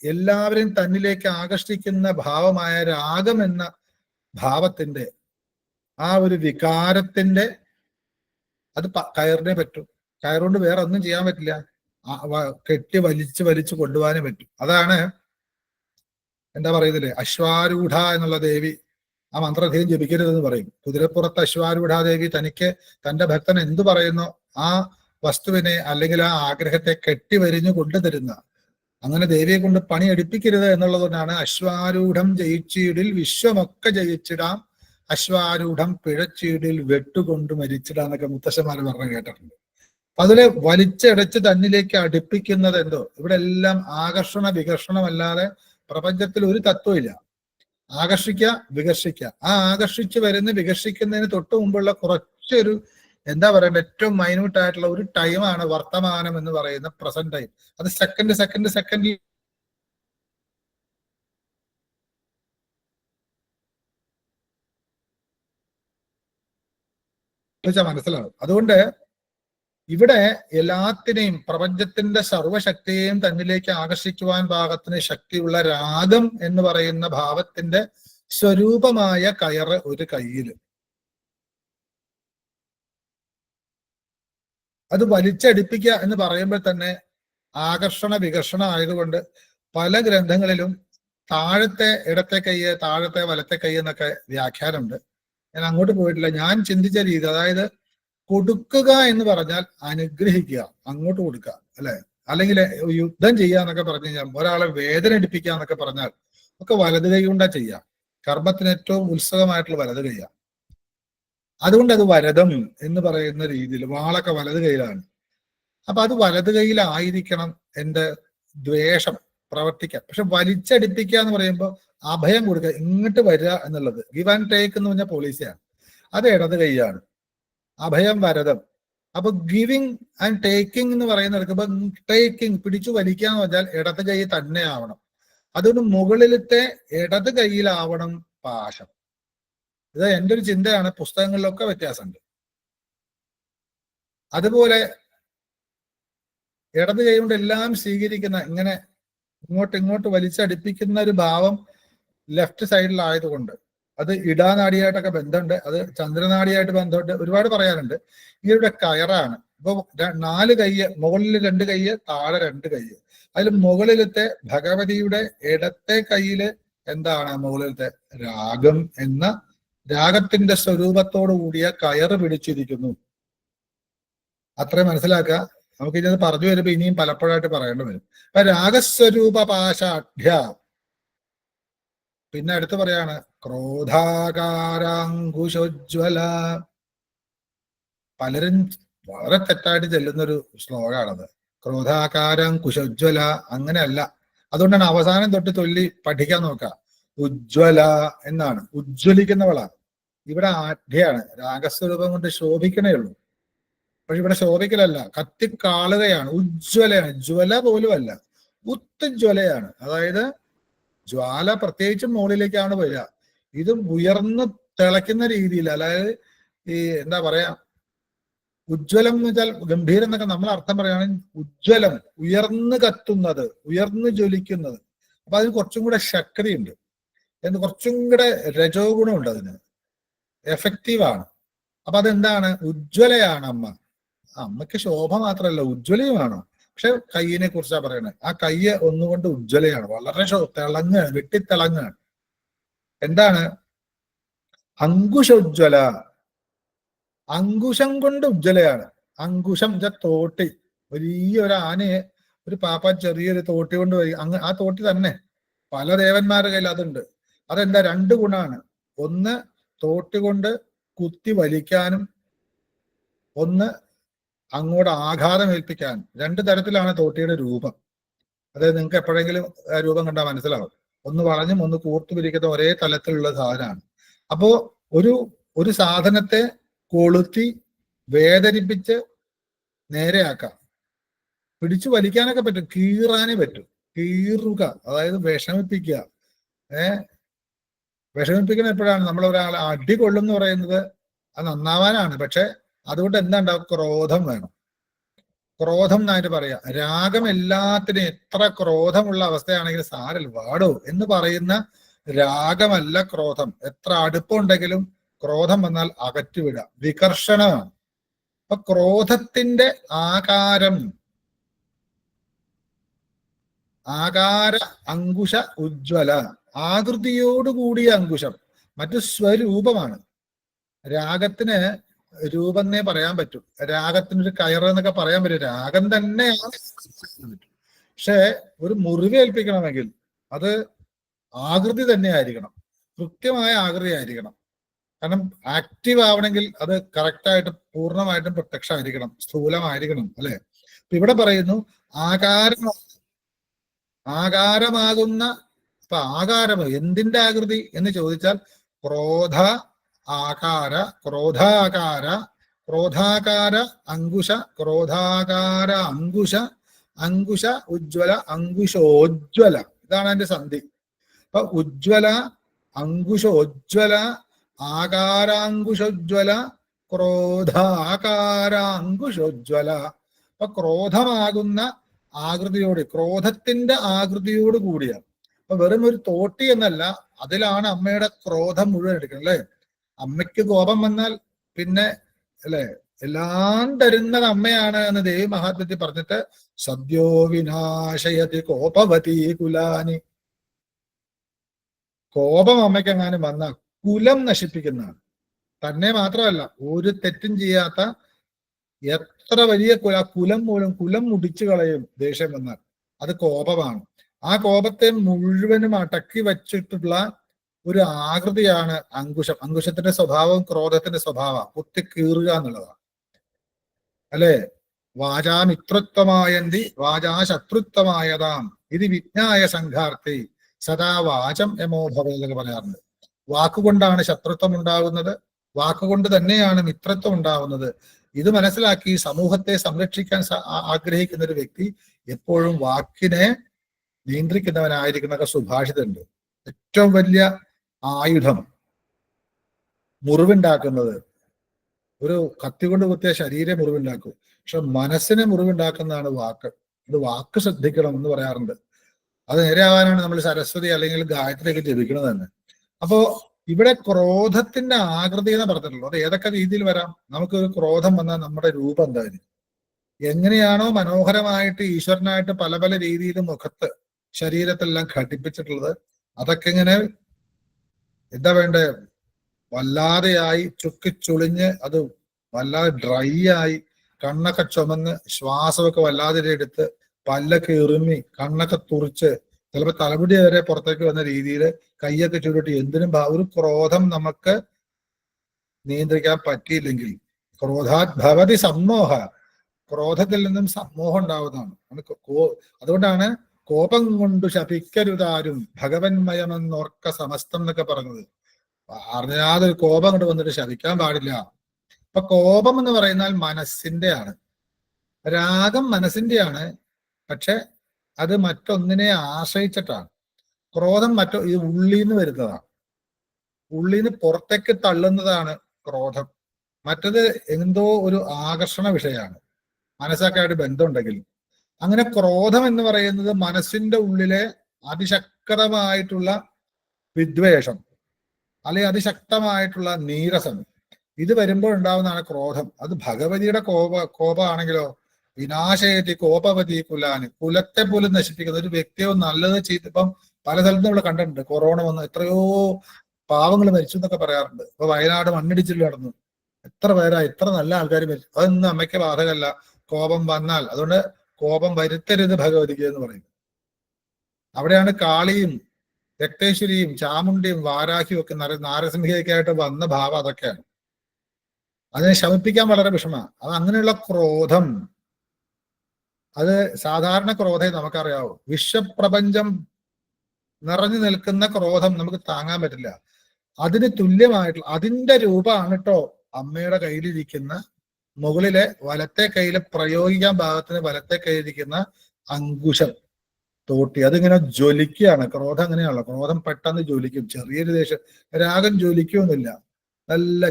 എല്ലാവരെയും തന്നിലേക്ക് ആകർഷിക്കുന്ന ഭാവമായ രാഗം എന്ന ഭാവത്തിന്റെ ആ ഒരു വികാരത്തിന്റെ അത് കയറിനെ പറ്റും. കയറുകൊണ്ട് വേറെ ഒന്നും ചെയ്യാൻ പറ്റില്ല. കെട്ടി വലിച്ചു കൊണ്ടുപോകാനേ പറ്റും. അതാണ് എന്താ പറയുന്നില്ലേ, അശ്വാരൂഢ എന്നുള്ള ദേവി ആ മന്ത്രധേയം ജപിക്കരുതെന്ന് പറയും. കുതിരപ്പുറത്ത് അശ്വാരൂഢാദേവി തനിക്ക് തന്റെ ഭക്തൻ എന്തു പറയുന്നോ ആ വസ്തുവിനെ അല്ലെങ്കിൽ ആ ആഗ്രഹത്തെ കെട്ടിവരിഞ്ഞു കൊണ്ടുതരുന്ന, അങ്ങനെ ദേവിയെ കൊണ്ട് പണി എടുപ്പിക്കരുത് എന്നുള്ളതുകൊണ്ടാണ് അശ്വാരൂഢം ജയിച്ചീടിൽ വിശ്വമൊക്കെ ജയിച്ചിടാം, അശ്വാരൂഢം പിഴച്ചീടിൽ വെട്ടുകൊണ്ട് മരിച്ചിടാന്നൊക്കെ മുത്തശ്ശന്മാര് പറഞ്ഞു കേട്ടിട്ടുണ്ട്. അതിലെ വലിച്ചടച്ച് തന്നിലേക്ക് അടുപ്പിക്കുന്നത് എന്തോ, ഇവിടെ എല്ലാം ആകർഷണ വികർഷണമല്ലാതെ പ്രപഞ്ചത്തിൽ ഒരു തത്വമില്ല. ആകർഷിക്കുക, വികർഷിക്കുക. ആ ആകർഷിച്ചു വരുന്ന വികർഷിക്കുന്നതിന് തൊട്ട് മുമ്പുള്ള കുറച്ചൊരു എന്താ പറയണ്ട ഏറ്റവും മൈന്യൂട്ട് ആയിട്ടുള്ള ഒരു ടൈമാണ് വർത്തമാനം എന്ന് പറയുന്ന പ്രസന്റ് ടൈം. അത് സെക്കൻഡിൽ മനസ്സിലാവും. അതുകൊണ്ട് ഇവിടെ എല്ലാത്തിനെയും പ്രപഞ്ചത്തിന്റെ സർവശക്തിയെയും തന്നിലേക്ക് ആകർഷിക്കുവാൻ പാകത്തിന് ശക്തിയുള്ള രാഗം എന്ന് പറയുന്ന ഭാവത്തിന്റെ സ്വരൂപമായ കയറ് ഒരു കയ്യില്, അത് വലിച്ചടിപ്പിക്കുക എന്ന് പറയുമ്പോൾ തന്നെ ആകർഷണ വികർഷണം ആയതുകൊണ്ട് പല ഗ്രന്ഥങ്ങളിലും താഴത്തെ ഇടത്തെ കൈയ്യ്, താഴത്തെ വലത്തെ കൈ എന്നൊക്കെ വ്യാഖ്യാനമുണ്ട്. ഞാൻ അങ്ങോട്ട് പോയിട്ടില്ല. ഞാൻ ചിന്തിച്ച രീതി, അതായത് കൊടുക്കുക എന്ന് പറഞ്ഞാൽ അനുഗ്രഹിക്കുക, അങ്ങോട്ട് കൊടുക്കുക, അല്ലെ? അല്ലെങ്കിൽ യുദ്ധം ചെയ്യുക എന്നൊക്കെ പറഞ്ഞു കഴിഞ്ഞാൽ, ഒരാളെ വേദന എടുപ്പിക്കുക എന്നൊക്കെ പറഞ്ഞാൽ ഒക്കെ വലത് കൈ കൊണ്ടാ ചെയ്യുക. കർമ്മത്തിന് ഏറ്റവും ഉത്സുകമായിട്ടുള്ള വലത് കൈയാ. അതുകൊണ്ട് അത് വരദം എന്ന് പറയുന്ന രീതിയിൽ വാളൊക്കെ വലത് കൈയിലാണ്. അപ്പൊ അത് വലത് കൈയിലായിരിക്കണം എന്റെ ദ്വേഷം പ്രവർത്തിക്കാൻ. പക്ഷെ വലിച്ചടിപ്പിക്കുക എന്ന് പറയുമ്പോൾ അഭയം കൊടുക്കുക, ഇങ്ങോട്ട് വരിക എന്നുള്ളത്, ഗിവ് ആൻഡ് ടേക്ക് എന്ന് പറഞ്ഞാൽ പോളിസിയാണ്. അത് ഇടത് കൈയാണ്, അഭയം വരദം. അപ്പൊ ഗിവിങ് ആൻഡ് ടേക്കിംഗ് എന്ന് പറയുന്ന ടേക്കിംഗ് പിടിച്ചു വലിക്കുക എന്ന് പറഞ്ഞാൽ ഇടത് കൈ തന്നെ ആവണം. അതുകൊണ്ട് മുകളിലത്തെ ഇടത് കൈയിലാവണം പാശം. ഇത് എൻ്റെ ഒരു ചിന്തയാണ്, പുസ്തകങ്ങളിലൊക്കെ വ്യത്യാസമുണ്ട്. അതുപോലെ ഇടത് കൈ കൊണ്ട് എല്ലാം സ്വീകരിക്കുന്ന, ഇങ്ങനെ ഇങ്ങോട്ട് വലിച്ചടിപ്പിക്കുന്ന ഒരു ഭാവം ലെഫ്റ്റ് സൈഡിലായതുകൊണ്ട് അത് ഇടാനാടിയായിട്ടൊക്കെ ബന്ധമുണ്ട്, അത് ചന്ദ്രനാടിയായിട്ട് ബന്ധമുണ്ട്, ഒരുപാട് പറയാനുണ്ട്. ഇവരുടെ കയറാണ്. ഇപ്പൊ 4 കയ്യ്, മുകളിൽ 2 കയ്യ്, താഴെ 2 കയ്യ്. അതിൽ മുകളിലത്തെ ഭഗവതിയുടെ ഇടത്തെ കയ്യില് എന്താണ്? മുകളിലത്തെ രാഗം എന്ന രാഗത്തിന്റെ സ്വരൂപത്തോടു കൂടിയ കയറ് പിടിച്ചിരിക്കുന്നു. അത്രയും മനസ്സിലാക്കുക. നമുക്ക് ഇനി അത് പറഞ്ഞു വരുമ്പോ ഇനിയും പലപ്പോഴായിട്ട് പറയേണ്ടി വരും. അപ്പൊ രാഗസ്വരൂപ പാശാഢ്യ. പിന്നെ അടുത്ത് പറയാണ് ക്രോധാകാരാങ്കുശോജ്വല. പലരും വളരെ തെറ്റായിട്ട് ചെല്ലുന്നൊരു ശ്ലോകമാണത്. ക്രോധാകാരാങ്കുശോജ്വല അങ്ങനെയല്ല. അതുകൊണ്ടാണ് അവസാനം തൊട്ട് ചൊല്ലി പഠിക്കാൻ നോക്കുക. ഉജ്ജ്വല എന്നാണ്, ഉജ്ജ്വലിക്കുന്നവളാണ്. ഇവിടെ ആഢ്യാണ്, രാഗസ്വരൂപം കൊണ്ട് ശോഭിക്കണേ ഉള്ളൂ. പക്ഷെ ഇവിടെ ശോഭിക്കലല്ല, കത്തിക്കാളുകയാണ്, ഉജ്ജ്വലയാണ്. ജ്വല പോലും അല്ല, ഉത്തുജ്വലയാണ്. അതായത് ജ്വാല പ്രത്യേകിച്ചും മുകളിലേക്കാണ് വരിക. ഇത് ഉയർന്ന് തിളയ്ക്കുന്ന രീതിയിൽ, അതായത് ഈ എന്താ പറയാ, ഉജ്ജ്വലം എന്ന് വെച്ചാൽ ഗംഭീരം എന്നൊക്കെ നമ്മൾ അർത്ഥം പറയുകയാണെങ്കിൽ ഉജ്ജ്വലം, ഉയർന്ന് കത്തുന്നത്, ഉയർന്ന് ജ്വലിക്കുന്നത്. അപ്പൊ അതിന് കുറച്ചും കൂടെ ശക്തിയുണ്ട്, എന്ന് കുറച്ചും കൂടെ രജോ ഗുണമുണ്ട്, അതിന് എഫക്റ്റീവാണ്. അപ്പൊ അതെന്താണ്? ഉജ്ജ്വലയാണ് അമ്മ. അമ്മയ്ക്ക് ശോഭ മാത്രമല്ല, ഉജ്ജ്വലയുമാണ്. പക്ഷെ കയ്യിനെ കുറിച്ചാ പറയണത്. ആ കയ്യ് ഒന്നുകൊണ്ട് ഉജ്ജ്വലയാണ്, വളരെ തിളങ്ങാണ്, വെട്ടിത്തിളങ്ങാണ്. എന്താണ്? അങ്കുശോജ്വല. അങ്കുശം കൊണ്ട് ഉജ്ജ്വലയാണ്. അങ്കുശം തോട്ടി. വലിയൊരു ആനയെ ഒരു പാപ്പ ചെറിയൊരു തോട്ടി കൊണ്ട് വരും. ആ തോട്ടി തന്നെ പല ദേവന്മാരുടെ കയ്യിൽ അതുണ്ട്. അതെന്താ? 2 ഗുണമാണ്. ഒന്ന് തോട്ടി കൊണ്ട് കുത്തി വലിക്കാനും, ഒന്ന് അങ്ങോട്ട് ആഘാതം ഏൽപ്പിക്കാൻ. 2 തരത്തിലാണ് തോട്ടിയുടെ രൂപം. അതായത് നിങ്ങൾക്ക് എപ്പോഴെങ്കിലും രൂപം കണ്ടാൽ മനസ്സിലാവും. ഒന്ന് വളഞ്ഞും ഒന്ന് കൂർത്തു പിരിക്കുന്ന ഒരേ തലത്തിലുള്ള സാധനമാണ്. അപ്പോ ഒരു സാധനത്തെ കൊളുത്തി വേദനിപ്പിച്ച് നേരെയാക്കാം. പിടിച്ചു വലിക്കാനൊക്കെ പറ്റും, കീറാനേ പറ്റും. കീറുക, അതായത് വിഷമിപ്പിക്കുക. വിഷമിപ്പിക്കുന്ന എപ്പോഴാണ്? നമ്മൾ ഒരാളെ അടി കൊള്ളും എന്ന് പറയുന്നത് അത് നന്നാവാനാണ്. പക്ഷെ അതുകൊണ്ട് എന്താ ഉണ്ടാവും? ക്രോധം വേണം. ക്രോധം എന്നായിട്ട് പറയാ. രാഗം എല്ലാത്തിനും, എത്ര ക്രോധമുള്ള അവസ്ഥയാണെങ്കിലും സാരൽ വാടോ എന്ന് പറയുന്ന രാഗമല്ല ക്രോധം. എത്ര അടുപ്പമുണ്ടെങ്കിലും ക്രോധം വന്നാൽ അകറ്റിവിടുക, വികർഷണമാണ്. അപ്പൊ ക്രോധത്തിന്റെ ആകാരം, ആകാര അങ്കുശ ഉജ്ജ്വല, ആകൃതിയോടുകൂടിയ അങ്കുശം. മറ്റു സ്വരൂപമാണ്. രാഗത്തിന് രൂപന്നേ പറയാൻ പറ്റും. രാഗത്തിനൊരു കയറ് എന്നൊക്കെ പറയാൻ പറ്റും. രാഗം തന്നെയാണ്. പക്ഷെ ഒരു മുറിവേൽപ്പിക്കണമെങ്കിൽ അത് ആകൃതി തന്നെ ആയിരിക്കണം, കൃത്യമായ ആകൃതി ആയിരിക്കണം. കാരണം ആക്റ്റീവ് ആവണമെങ്കിൽ അത് കറക്റ്റായിട്ട് പൂർണ്ണമായിട്ടും പ്രത്യക്ഷമായിരിക്കണം, സ്ഥൂലമായിരിക്കണം, അല്ലെ? ഇപ്പൊ ഇവിടെ പറയുന്നു ആകാരമാകുന്ന. അപ്പൊ ആകാരം എന്തിന്റെ ആകൃതി എന്ന് ചോദിച്ചാൽ ക്രോധാകാര അങ്കുശ, ക്രോധാകാര അങ്കുശ ഉജ്ജ്വല, അങ്കുശോജ്വല. ഇതാണ് അതിന്റെ സന്ധി. അപ്പൊ ഉജ്ജ്വല, അങ്കുശോജ്വല, ആകാരാങ്കുശോജ്വല, ക്രോധാകാരാങ്കുശോജ്വല. അപ്പൊ ക്രോധമാകുന്ന ആകൃതിയോട്, ക്രോധത്തിന്റെ ആകൃതിയോട് കൂടിയ. അപ്പൊ വെറും ഒരു തോട്ടി എന്നല്ല, അതിലാണ് അമ്മയുടെ ക്രോധം മുഴുവൻ എടുക്കുന്നത്, അല്ലെ? അമ്മയ്ക്ക് കോപം വന്നാൽ പിന്നെ അല്ലെ എല്ലാം തരുന്നത് അമ്മയാണ് എന്ന് ദേവി മഹാത്മ്യത്തിൽ പറഞ്ഞിട്ട്, സദ്യോ വിനാശയതി കോപവതി കുലാനി. കോപം അമ്മയ്ക്കെങ്ങാനും വന്നാൽ കുലം നശിപ്പിക്കുന്നതാണ്. തന്നെ മാത്രമല്ല, ഒരു തെറ്റും ചെയ്യാത്ത എത്ര വലിയ കുലം മൂലം കുലം മുടിച്ചു കളയും ദേഷ്യം വന്നാൽ. അത് കോപമാണ്. ആ കോപത്തെ മുഴുവനും അടക്കി വച്ചിട്ടുള്ള ഒരു ആകൃതിയാണ് അങ്കുശം. അങ്കുശത്തിന്റെ സ്വഭാവം ക്രോധത്തിന്റെ സ്വഭാവം കുത്തിക്കീറുക എന്നുള്ളതാണ്. അല്ലെ? വാചാ മിത്രത്വമായന്തി വാചാ ശത്രുത്വമായതാം ഇത് വിജ്ഞായ സംഘാർത്ഥി സദാ വാചം യമോഭവ എന്നൊക്കെ പറയാറുണ്ട്. വാക്കുകൊണ്ടാണ് ശത്രുത്വം ഉണ്ടാകുന്നത്, വാക്കുകൊണ്ട് തന്നെയാണ് മിത്രത്വം ഉണ്ടാകുന്നത്. ഇത് മനസ്സിലാക്കി സമൂഹത്തെ സംരക്ഷിക്കാൻ ആഗ്രഹിക്കുന്ന ഒരു വ്യക്തി എപ്പോഴും വാക്കിനെ നിയന്ത്രിക്കുന്നവനായിരിക്കുന്ന സുഭാഷിതമുണ്ട്. ഏറ്റവും വലിയ ആയുധം മുറിവുണ്ടാക്കുന്നത് ഒരു കത്തി കൊണ്ട് കുത്തിയ ശരീരം മുറിവുണ്ടാക്കും, പക്ഷെ മനസ്സിനെ മുറിവുണ്ടാക്കുന്നതാണ് വാക്ക്. അത് വാക്ക് ശ്രദ്ധിക്കണം എന്ന് പറയാറുണ്ട്. അത് നേരെയാവാനാണ് നമ്മൾ സരസ്വതി അല്ലെങ്കിൽ ഗായത്രിയൊക്കെ ജപിക്കുന്നത് തന്നെ. അപ്പോ ഇവിടെ ക്രോധത്തിന്റെ ആകൃതി എന്ന് പറഞ്ഞിട്ടുള്ളൂ. അത് ഏതൊക്കെ രീതിയിൽ വരാം. നമുക്ക് ഒരു ക്രോധം വന്നാൽ നമ്മുടെ രൂപം എന്തായിരിക്കും? എങ്ങനെയാണോ മനോഹരമായിട്ട് ഈശ്വരനായിട്ട് പല പല രീതിയിൽ മുഖത്ത് ശരീരത്തെല്ലാം ഘടിപ്പിച്ചിട്ടുള്ളത്, അതൊക്കെ ഇങ്ങനെ എന്താ വേണ്ടേ, വല്ലാതെയായി ചുക്കിച്ചുളിഞ്ഞ് അത് വല്ലാതെ ഡ്രൈ ആയി കണ്ണൊക്കെ ചുമന്ന് ശ്വാസമൊക്കെ വല്ലാതെ എടുത്ത് പല്ലൊക്കെ ഇറുമി കണ്ണൊക്കെ തുറിച്ച് ചിലപ്പോൾ തലമുടി വരെ പുറത്തേക്ക് വന്ന രീതിയിൽ കൈയൊക്കെ ചുരുട്ടി എന്തിനും ഒരു ക്രോധം നമുക്ക് നിയന്ത്രിക്കാൻ പറ്റിയില്ലെങ്കിൽ ക്രോധാത് ഭവതി സമ്മോഹ, ക്രോധത്തിൽ നിന്നും സമ്മോഹം ഉണ്ടാവുന്നതാണ്. അതുകൊണ്ടാണ് കോപം കൊണ്ട് ശപിക്കരുതാരും ഭഗവന്മയമെന്നോർക്ക സമസ്തം എന്നൊക്കെ പറഞ്ഞത്. അറിയാതെ ഒരു കോപം കൊണ്ട് വന്നിട്ട് ശപിക്കാൻ പാടില്ല. അപ്പൊ കോപം എന്ന് പറയുന്നാൽ മനസ്സിന്റെ ആണ്, രാഗം മനസ്സിന്റെയാണ്, പക്ഷെ അത് മറ്റൊന്നിനെ ആശ്രയിച്ചിട്ടാണ്. ക്രോധം ഇത് ഉള്ളിന്ന് വരുന്നതാണ്, ഉള്ളിന്ന് പുറത്തേക്ക് തള്ളുന്നതാണ് ക്രോധം. മറ്റത് എന്തോ ഒരു ആകർഷണ വിഷയമാണ്, മനസ്സൊക്കെയായിട്ട് ബന്ധമുണ്ടെങ്കിൽ. അങ്ങനെ ക്രോധം എന്ന് പറയുന്നത് മനസ്സിന്റെ ഉള്ളിലെ അതിശക്തമായിട്ടുള്ള വിദ്വേഷം അല്ലെങ്കിൽ അതിശക്തമായിട്ടുള്ള നീരസം, ഇത് വരുമ്പോൾ ഉണ്ടാവുന്നതാണ് ക്രോധം. അത് ഭഗവതിയുടെ കോപമാണെങ്കിലോ വിനാശയത്തി കോപവതി കുലാന്, കുലത്തെ പോലും നശിപ്പിക്കുന്ന ഒരു വ്യക്തിയോ നല്ലത് ചെയ്ത്. ഇപ്പം പല സ്ഥലത്തും നമ്മൾ കണ്ടിട്ടുണ്ട്, കൊറോണ വന്ന് എത്രയോ പാവങ്ങൾ മരിച്ചു എന്നൊക്കെ പറയാറുണ്ട്. ഇപ്പൊ വയനാട് മണ്ണിടിച്ചിൽ നടന്നു, എത്ര പേരാ, എത്ര നല്ല ആൾക്കാർ മരിച്ചു. അതൊന്നും അമ്മയ്ക്ക് ബാധകമല്ല കോപം വന്നാൽ. അതുകൊണ്ട് കോപം വരുത്തരുത് ഭഗവതിക്ക് എന്ന് പറയും. അവിടെയാണ് കാളിയും രക്തേശ്വരിയും ചാമുണ്ടിയും വാരാഹിയും ഒക്കെ നാരസിംഹയൊക്കെ ആയിട്ട് വന്ന ഭാവം അതൊക്കെയാണ്. അതിനെ ശമിപ്പിക്കാൻ വളരെ വിഷമമാണ്. അത് അങ്ങനെയുള്ള ക്രോധം, അത് സാധാരണ ക്രോധം നമുക്കറിയാവൂ. വിശ്വപ്രപഞ്ചം നിറഞ്ഞു നിൽക്കുന്ന ക്രോധം നമുക്ക് താങ്ങാൻ പറ്റില്ല. അതിന് തുല്യമായിട്ടുള്ള അതിന്റെ രൂപമാണ് കേട്ടോ അമ്മയുടെ കയ്യിലിരിക്കുന്ന മുകളിലെ വലത്തെ കയ്യിൽ പ്രയോഗിക്കാൻ ഭാഗത്തിന് വലത്തെ കയ്യിലിരിക്കുന്ന അങ്കുശം തോട്ടി. അതിങ്ങനെ ജ്വലിക്കുകയാണ്. ക്രോധം അങ്ങനെയാണല്ലോ, ക്രോധം പെട്ടെന്ന് ജ്വലിക്കും. ചെറിയൊരു ദേശം രാഗം ജ്വലിക്കുമൊന്നുമില്ല. നല്ല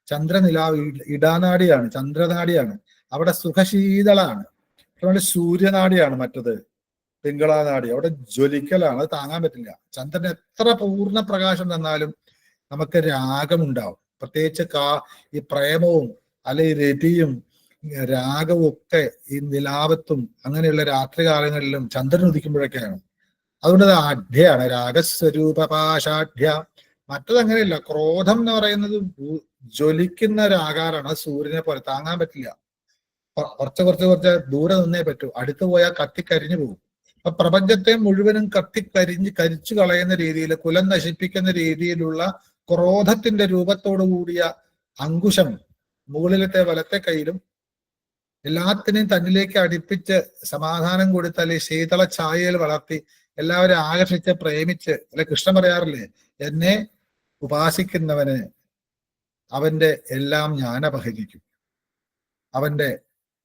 ചന്ദ്രനിലാവ് ഇടാനാടിയാണ്, ചന്ദ്രനാടിയാണ്. അവിടെ സുഖശീതളാണ്. അവിടെ സൂര്യനാടിയാണ്, മറ്റത് പിങ്കളാനാടി. അവിടെ ജ്വലിക്കലാണ്, അത് താങ്ങാൻ പറ്റില്ല. ചന്ദ്രൻ എത്ര പൂർണ്ണ പ്രകാശം തന്നാലും നമുക്ക് രാഗമുണ്ടാവും. പ്രത്യേകിച്ച് ഈ പ്രേമവും അല്ലെങ്കിൽ രതിയും രാഗവും ഒക്കെ ഈ നിലാവത്തും അങ്ങനെയുള്ള രാത്രികാലങ്ങളിലും ചന്ദ്രൻ ഉദിക്കുമ്പോഴൊക്കെയാണ്. അതുകൊണ്ട് അത് ആഢ്യയാണ്, രാഗസ്വരൂപപാഷാഢ്യ. മറ്റതങ്ങനെയല്ല. ക്രോധം എന്ന് പറയുന്നത് ജ്വലിക്കുന്ന രാഗാറാണ്. സൂര്യനെ പോലെ താങ്ങാൻ പറ്റില്ല. കുറച്ച് ദൂരെ നിന്നേ പറ്റൂ. അടുത്തു പോയാൽ കത്തിക്കരിഞ്ഞു പോകും. അപ്പൊ പ്രപഞ്ചത്തെ മുഴുവനും കരിച്ചു കളയുന്ന രീതിയിൽ, കുലം നശിപ്പിക്കുന്ന രീതിയിലുള്ള ക്രോധത്തിന്റെ രൂപത്തോടു കൂടിയ അങ്കുശം മുകളിലത്തെ വലത്തെ കയ്യിലും എല്ലാത്തിനെയും തന്നിലേക്ക് അടുപ്പിച്ച് സമാധാനം കൊടുത്ത് അല്ലെങ്കിൽ ശീതള ഛായയിൽ വളർത്തി എല്ലാവരും ആകർഷിച്ച് പ്രേമിച്ച്, അല്ലെ കൃഷ്ണൻ പറയാറില്ലേ, എന്നെ ഉപാസിക്കുന്നവന് അവന്റെ എല്ലാം ഞാൻ അപഹരിക്കും. അവന്റെ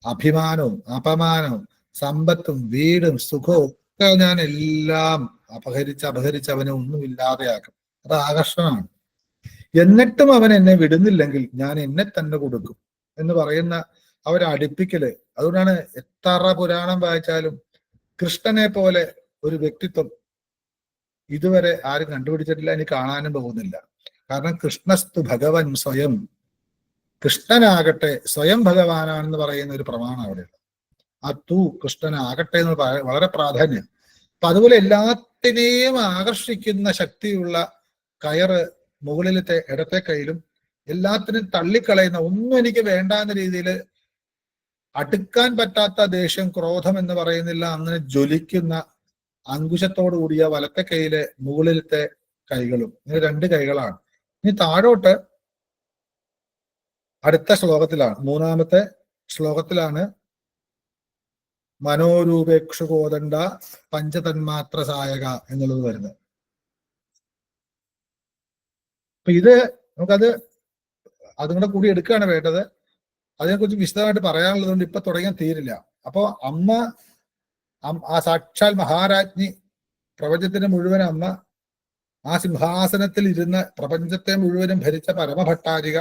അഭിമാനവും അപമാനവും സമ്പത്തും വീടും സുഖവും ഒക്കെ ഞാൻ എല്ലാം അപഹരിച്ച് അവനെ ഒന്നുമില്ലാതെയാക്കും. അത് ആകർഷണമാണ്. എന്നിട്ടും അവൻ എന്നെ വിടുന്നില്ലെങ്കിൽ ഞാൻ എന്നെ തന്നെ കൊടുക്കും എന്ന് പറയുന്ന അവരടുപ്പിക്കല്. അതുകൊണ്ടാണ് എത്ര പുരാണം വായിച്ചാലും കൃഷ്ണനെ പോലെ ഒരു വ്യക്തിത്വം ഇതുവരെ ആരും കണ്ടുപിടിച്ചിട്ടില്ല, ഇനി കാണാനും പോകുന്നില്ല. കാരണം കൃഷ്ണസ്തു ഭഗവൻ സ്വയം, കൃഷ്ണനാകട്ടെ സ്വയം ഭഗവാനാണെന്ന് പറയുന്ന ഒരു പ്രമാണം അവിടെയുണ്ട്. ആ തൂ കൃഷ്ണനാകട്ടെ എന്ന് വളരെ പ്രാധാന്യം. അപ്പൊ അതുപോലെ എല്ലാത്തിനെയും ആകർഷിക്കുന്ന ശക്തിയുള്ള കയറ് മുകളിലത്തെ ഇടത്തെ കയ്യിലും, എല്ലാത്തിനും തള്ളിക്കളയുന്ന ഒന്നും എനിക്ക് വേണ്ട എന്ന രീതിയിൽ അടുക്കാൻ പറ്റാത്ത ദേഷ്യം, ക്രോധം എന്ന് പറയുന്നില്ല, അങ്ങനെ ജ്വലിക്കുന്ന അങ്കുശത്തോടു കൂടിയ വലത്തെ കൈയിലെ മുകളിലത്തെ കൈകളും, ഇങ്ങനെ രണ്ട് കൈകളാണ്. ഇനി താഴോട്ട് അടുത്ത ശ്ലോകത്തിലാണ്, മൂന്നാമത്തെ ശ്ലോകത്തിലാണ് മനോരൂപേക്ഷുകോദണ്ഡ പഞ്ചതന്മാത്ര സായക എന്നുള്ളത് വരുന്നത്. അപ്പൊ ഇത് നമുക്കത് അതും കൂടെ കൂടി എടുക്കുകയാണ് വേണ്ടത്. അതിനെക്കുറിച്ച് വിശദമായിട്ട് പറയാനുള്ളതുകൊണ്ട് ഇപ്പൊ തുടങ്ങിയാൽ തീരില്ല. അപ്പോ അമ്മ, ആ സാക്ഷാൽ മഹാരാജ്ഞി, പ്രപഞ്ചത്തിന് മുഴുവൻ അമ്മ, ആ സിംഹാസനത്തിൽ ഇരുന്ന് പ്രപഞ്ചത്തെ മുഴുവനും ഭരിച്ച പരമഭട്ടാരിക,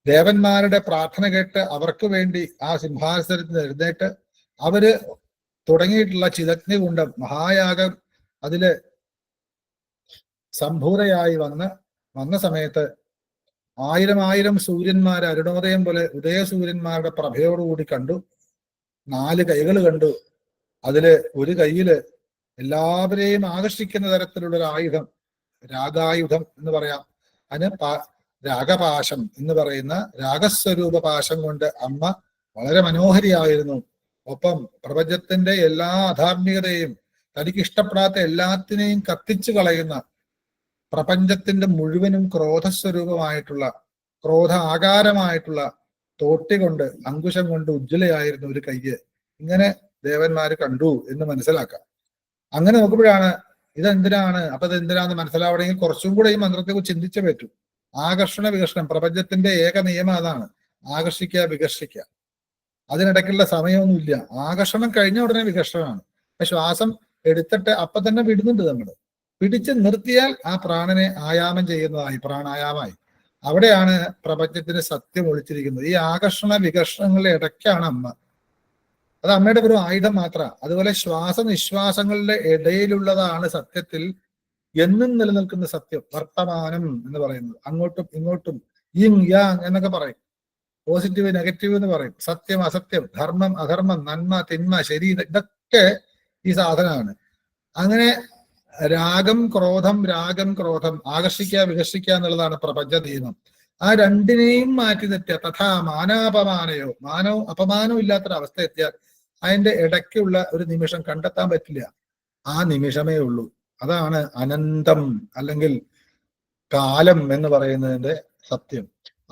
ദേവന്മാരുടെ പ്രാർത്ഥന കേട്ട് അവർക്ക് വേണ്ടി ആ സിംഹാസനത്തിൽ എഴുന്നേറ്റ് അവര് തുടങ്ങിയിട്ടുള്ള ചിതഗ്നികുണ്ഡം മഹായാഗം അതില് സംഭൂരയായി വന്ന സമയത്ത് 1000 സൂര്യന്മാരെ അരുണോദയം പോലെ ഉദയസൂര്യന്മാരുടെ പ്രഭയോടുകൂടി കണ്ടു. 4 കൈകൾ കണ്ടു. അതില് ഒരു കൈയില് എല്ലാവരെയും ആകർഷിക്കുന്ന തരത്തിലുള്ള ഒരു ആയുധം, രാഗായുധം എന്ന് പറയാം. അതിന് രാഗപാശം എന്ന് പറയുന്ന രാഗസ്വരൂപ പാശം കൊണ്ട് അമ്മ വളരെ മനോഹരിയായിരുന്നു. ഒപ്പം പ്രപഞ്ചത്തിന്റെ എല്ലാ അധാർമികതയും തനിക്ക് ഇഷ്ടപ്പെടാത്ത എല്ലാത്തിനെയും കത്തിച്ചു കളയുന്ന, പ്രപഞ്ചത്തിന്റെ മുഴുവനും ക്രോധസ്വരൂപമായിട്ടുള്ള, ക്രോധ ആകാരമായിട്ടുള്ള തോട്ടി കൊണ്ട്, അങ്കുശം കൊണ്ട് ഉജ്ജ്വലയായിരുന്നു ഒരു കയ്യ്. ഇങ്ങനെ ദേവന്മാര് കണ്ടു എന്ന് മനസ്സിലാക്കാം. അങ്ങനെ നോക്കുമ്പോഴാണ് ഇതെന്തിനാണ്, അപ്പൊ ഇത് എന്തിനാന്ന് മനസ്സിലാവണമെങ്കിൽ കുറച്ചും കൂടെ ഈ മന്ത്രത്തെ കുറിച്ച് ചിന്തിച്ചേ പറ്റൂ. ആകർഷണ വികർഷണം, പ്രപഞ്ചത്തിന്റെ ഏക നിയമം അതാണ്, ആകർഷിക്കുക വികർഷിക്കുക. അതിനിടയ്ക്കുള്ള സമയമൊന്നുമില്ല. ആകർഷണം കഴിഞ്ഞ ഉടനെ വികർഷണമാണ്. ശ്വാസം എടുത്തിട്ട് അപ്പൊ തന്നെ വിടുന്നുണ്ട് നമ്മൾ. പിടിച്ച് നിർത്തിയാൽ ആ പ്രാണനെ ആയാമം ചെയ്യുന്നതായി, പ്രാണായാമമായി. അവിടെയാണ് പ്രപഞ്ചത്തിന് സത്യം ഒളിച്ചിരിക്കുന്നത്. ഈ ആകർഷണ വികർഷണങ്ങളുടെ ഇടയ്ക്കാണ് അമ്മ. അത് അമ്മയുടെ ഒരു ആയുധം മാത്രമാണ്. അതുപോലെ ശ്വാസനിശ്വാസങ്ങളുടെ ഇടയിലുള്ളതാണ് സത്യത്തിൽ എന്നും നിലനിൽക്കുന്ന സത്യം, വർത്തമാനം എന്ന് പറയുന്നത്. അങ്ങോട്ടും ഇങ്ങോട്ടും യിങ് യാങ് എന്നൊക്കെ പറയും, പോസിറ്റീവ് നെഗറ്റീവ് എന്ന് പറയും, സത്യം അസത്യം, ധർമ്മം അധർമ്മം, നന്മ തിന്മ, ശരി, ഇതൊക്കെ ഈ സാധനമാണ്. അങ്ങനെ രാഗം ക്രോധം, ആകർഷിക്കുക വികർഷിക്കുക എന്നുള്ളതാണ് പ്രപഞ്ച നിയമം. ആ രണ്ടിനെയും മാറ്റി നിർത്തിയ തഥാ മാനാപമാനയോ, മാനവും അപമാനവും ഇല്ലാത്തൊരവസ്ഥ എത്തിയാൽ അതിന്റെ ഇടയ്ക്കുള്ള ഒരു നിമിഷം കണ്ടെത്താൻ പറ്റില്ല. ആ നിമിഷമേ ഉള്ളൂ. അതാണ് അനന്തം അല്ലെങ്കിൽ കാലം എന്ന് പറയുന്നതിന്റെ സത്യം.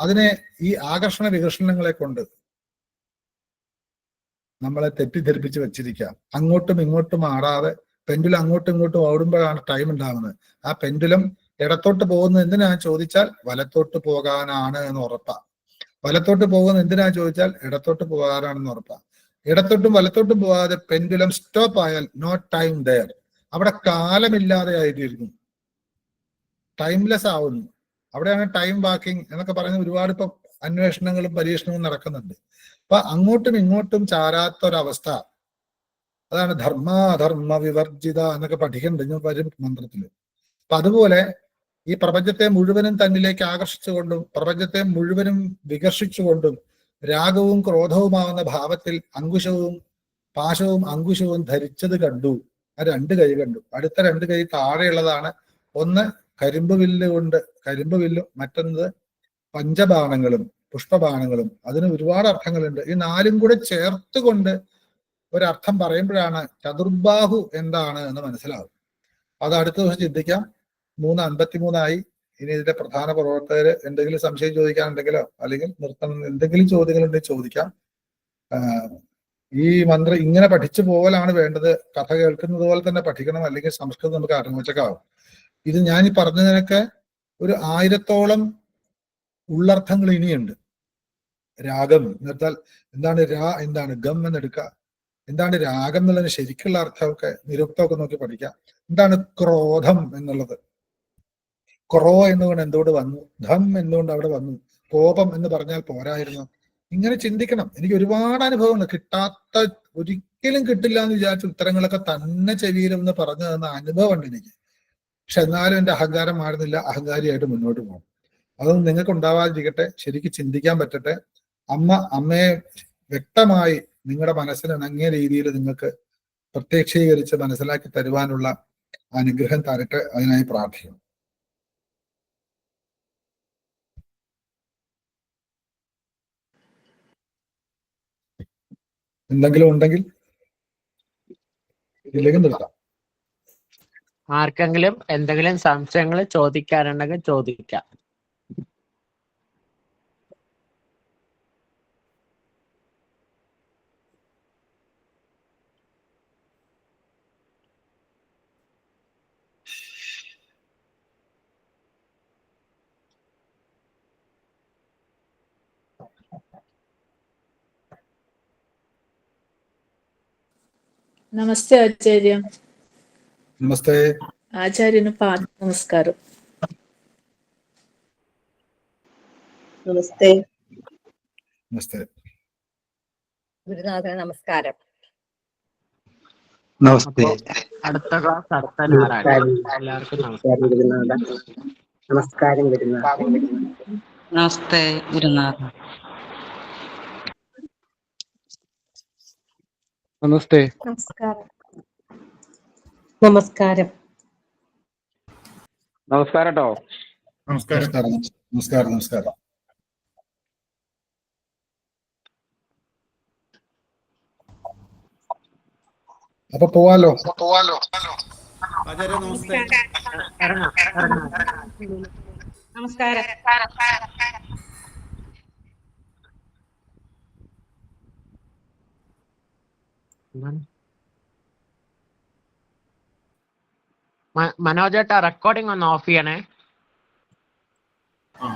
അതിനെ ഈ ആകർഷണ വികർഷണങ്ങളെ കൊണ്ട് നമ്മളെ തെറ്റിദ്ധരിപ്പിച്ച് വെച്ചിരിക്കാം. അങ്ങോട്ടും ഇങ്ങോട്ടും ആടാതെ പെൻഡുലം അങ്ങോട്ടും ഇങ്ങോട്ടും ഓടുമ്പോഴാണ് ടൈം ഉണ്ടാകുന്നത്. ആ പെൻഡുലം ഇടത്തോട്ട് പോകുന്നത് എന്തിനാ ചോദിച്ചാൽ വലത്തോട്ട് പോകാനാണ് എന്ന് ഉറപ്പാ. വലത്തോട്ട് പോകുന്നത് എന്തിനാ ചോദിച്ചാൽ ഇടത്തോട്ട് പോകാനാണെന്ന് ഉറപ്പാ. ഇടത്തോട്ടും വലത്തോട്ടും പോകാതെ പെൻഡുലം സ്റ്റോപ്പ് ആയാൽ നോ ടൈം ദയർ, അവിടെ കാലമില്ലാതെ ആയിട്ടിരിക്കുന്നു, ടൈംലെസ് ആവുന്നു. അവിടെയാണ് ടൈം വാക്കിംഗ് എന്നൊക്കെ പറയുന്ന ഒരുപാട് ഇപ്പൊ അന്വേഷണങ്ങളും പരീക്ഷണങ്ങളും നടക്കുന്നുണ്ട്. അപ്പൊ അങ്ങോട്ടും ഇങ്ങോട്ടും ചാരാത്തൊരവസ്ഥ, അതാണ് ധർമാധർമ്മ വിവർജിത എന്നൊക്കെ പഠിക്കുന്നുണ്ട് വരും മന്ത്രത്തില്. അപ്പൊ അതുപോലെ ഈ പ്രപഞ്ചത്തെ മുഴുവനും തന്നിലേക്ക് ആകർഷിച്ചുകൊണ്ടും പ്രപഞ്ചത്തെ മുഴുവനും വികർഷിച്ചുകൊണ്ടും രാഗവും ക്രോധവുമാവുന്ന ഭാവത്തിൽ അങ്കുശവും പാശവും അങ്കുശവും ധരിച്ചത് കണ്ടു. ആ 2 കൈ കണ്ടു. അടുത്ത 2 കൈ താഴെയുള്ളതാണ്. ഒന്ന് കരിമ്പ് വില്ലും, മറ്റൊന്നത് പഞ്ചബാണങ്ങളും പുഷ്പബാണങ്ങളും. അതിന് ഒരുപാട് അർത്ഥങ്ങളുണ്ട്. ഈ 4ഉം കൂടെ ചേർത്തുകൊണ്ട് ഒരർത്ഥം പറയുമ്പോഴാണ് ചതുർബാഹു എന്താണ് എന്ന് മനസ്സിലാവും. അത് അടുത്ത ദിവസം ചിന്തിക്കാം. 3:53 ഇനി ഇതിന്റെ പ്രധാന പ്രവർത്തകര് എന്തെങ്കിലും സംശയം ചോദിക്കാനുണ്ടെങ്കിലോ അല്ലെങ്കിൽ നിർത്തണം എന്തെങ്കിലും ചോദ്യങ്ങളുണ്ടെങ്കിൽ ചോദിക്കാം. ഈ മന്ത്രം ഇങ്ങനെ പഠിച്ചു പോകലാണ് വേണ്ടത്. കഥ കേൾക്കുന്നത് പോലെ തന്നെ പഠിക്കണം, അല്ലെങ്കിൽ സംസ്കൃതം നമുക്ക് അറിഞ്ഞുവെച്ചേക്കാവും. ഇത് ഞാൻ ഈ പറഞ്ഞതിനൊക്കെ ഒരു 1000ഓളം ഉള്ളർത്ഥങ്ങൾ ഇനിയുണ്ട്. രാഗം എന്നുവെച്ചാൽ എന്താണ്, എന്താണ് ഗം എന്നെടുക്കുക, എന്താണ് രാഗം എന്നുള്ളതിന് ശരിക്കുള്ള അർത്ഥമൊക്കെ നിരുക്തമൊക്കെ നോക്കി പഠിക്കാം. എന്താണ് ക്രോധം എന്നുള്ളത്, ക്രോ എന്നുകൊണ്ട് എന്തുകൊണ്ട് വന്നു, ധം എന്തുകൊണ്ട് അവിടെ വന്നു, കോപം എന്ന് പറഞ്ഞാൽ പോരായിരുന്നു. ഇങ്ങനെ ചിന്തിക്കണം. എനിക്ക് ഒരുപാട് അനുഭവങ്ങൾ കിട്ടാത്ത, ഒരിക്കലും കിട്ടില്ല എന്ന് വിചാരിച്ച ഉത്തരങ്ങളൊക്കെ തന്നെ ചെവിയിലെന്ന് പറഞ്ഞു തന്ന അനുഭവം ഉണ്ട് എനിക്ക്. പക്ഷെ എന്നാലും എൻ്റെ അഹങ്കാരം മാറുന്നില്ല, അഹങ്കാരിയായിട്ട് മുന്നോട്ട് പോകും. അതൊന്നും നിങ്ങൾക്ക് ഉണ്ടാവാതിരിക്കട്ടെ, ശരിക്കും ചിന്തിക്കാൻ പറ്റട്ടെ. അമ്മയെ വ്യക്തമായി നിങ്ങളുടെ മനസ്സിനിണങ്ങിയ രീതിയിൽ നിങ്ങൾക്ക് പ്രത്യക്ഷീകരിച്ച് മനസ്സിലാക്കി തരുവാനുള്ള അനുഗ്രഹം തരട്ടെ. അതിനായി പ്രാർത്ഥിക്കുന്നു. എന്തെങ്കിലും ഉണ്ടെങ്കിൽ ഇല്ലെങ്കിൽ നിർത്താം. ആർക്കെങ്കിലും എന്തെങ്കിലും സംശയങ്ങൾ ചോദിക്കാനുണ്ടെങ്കിൽ ചോദിക്കാം. నమస్తే ఆచార్య. നമസ്തേ. ఆచార్యను పాద నమస్కారం. നമസ്തേ. നമസ്തേ. ഗുരുനാഥന് നമസ്കാരം. നമസ്തേ. അടുത്ത ക്ലാസ് അടുത്ത ഞായറാഴ്ച. എല്ലാവർക്കും നമസ്കാരം. ഗുരുനാഥ. നമസ്കാരം ഗുരുനാഥ. നമസ്തേ ഗുരുനാഥ. നമസ്തേ. നമസ്കാരം. നമസ്കാരം. നമസ്കാരം കേട്ടോ. നമസ്കാരം. നമസ്കാരം. നമസ്കാരം. അപ്പൊ പോവാലോ. നമസ്കാരം. മനോജേട്ടാ റെക്കോർഡിംഗ് ഒന്ന് ഓഫ് ചെയ്യണേ. ആ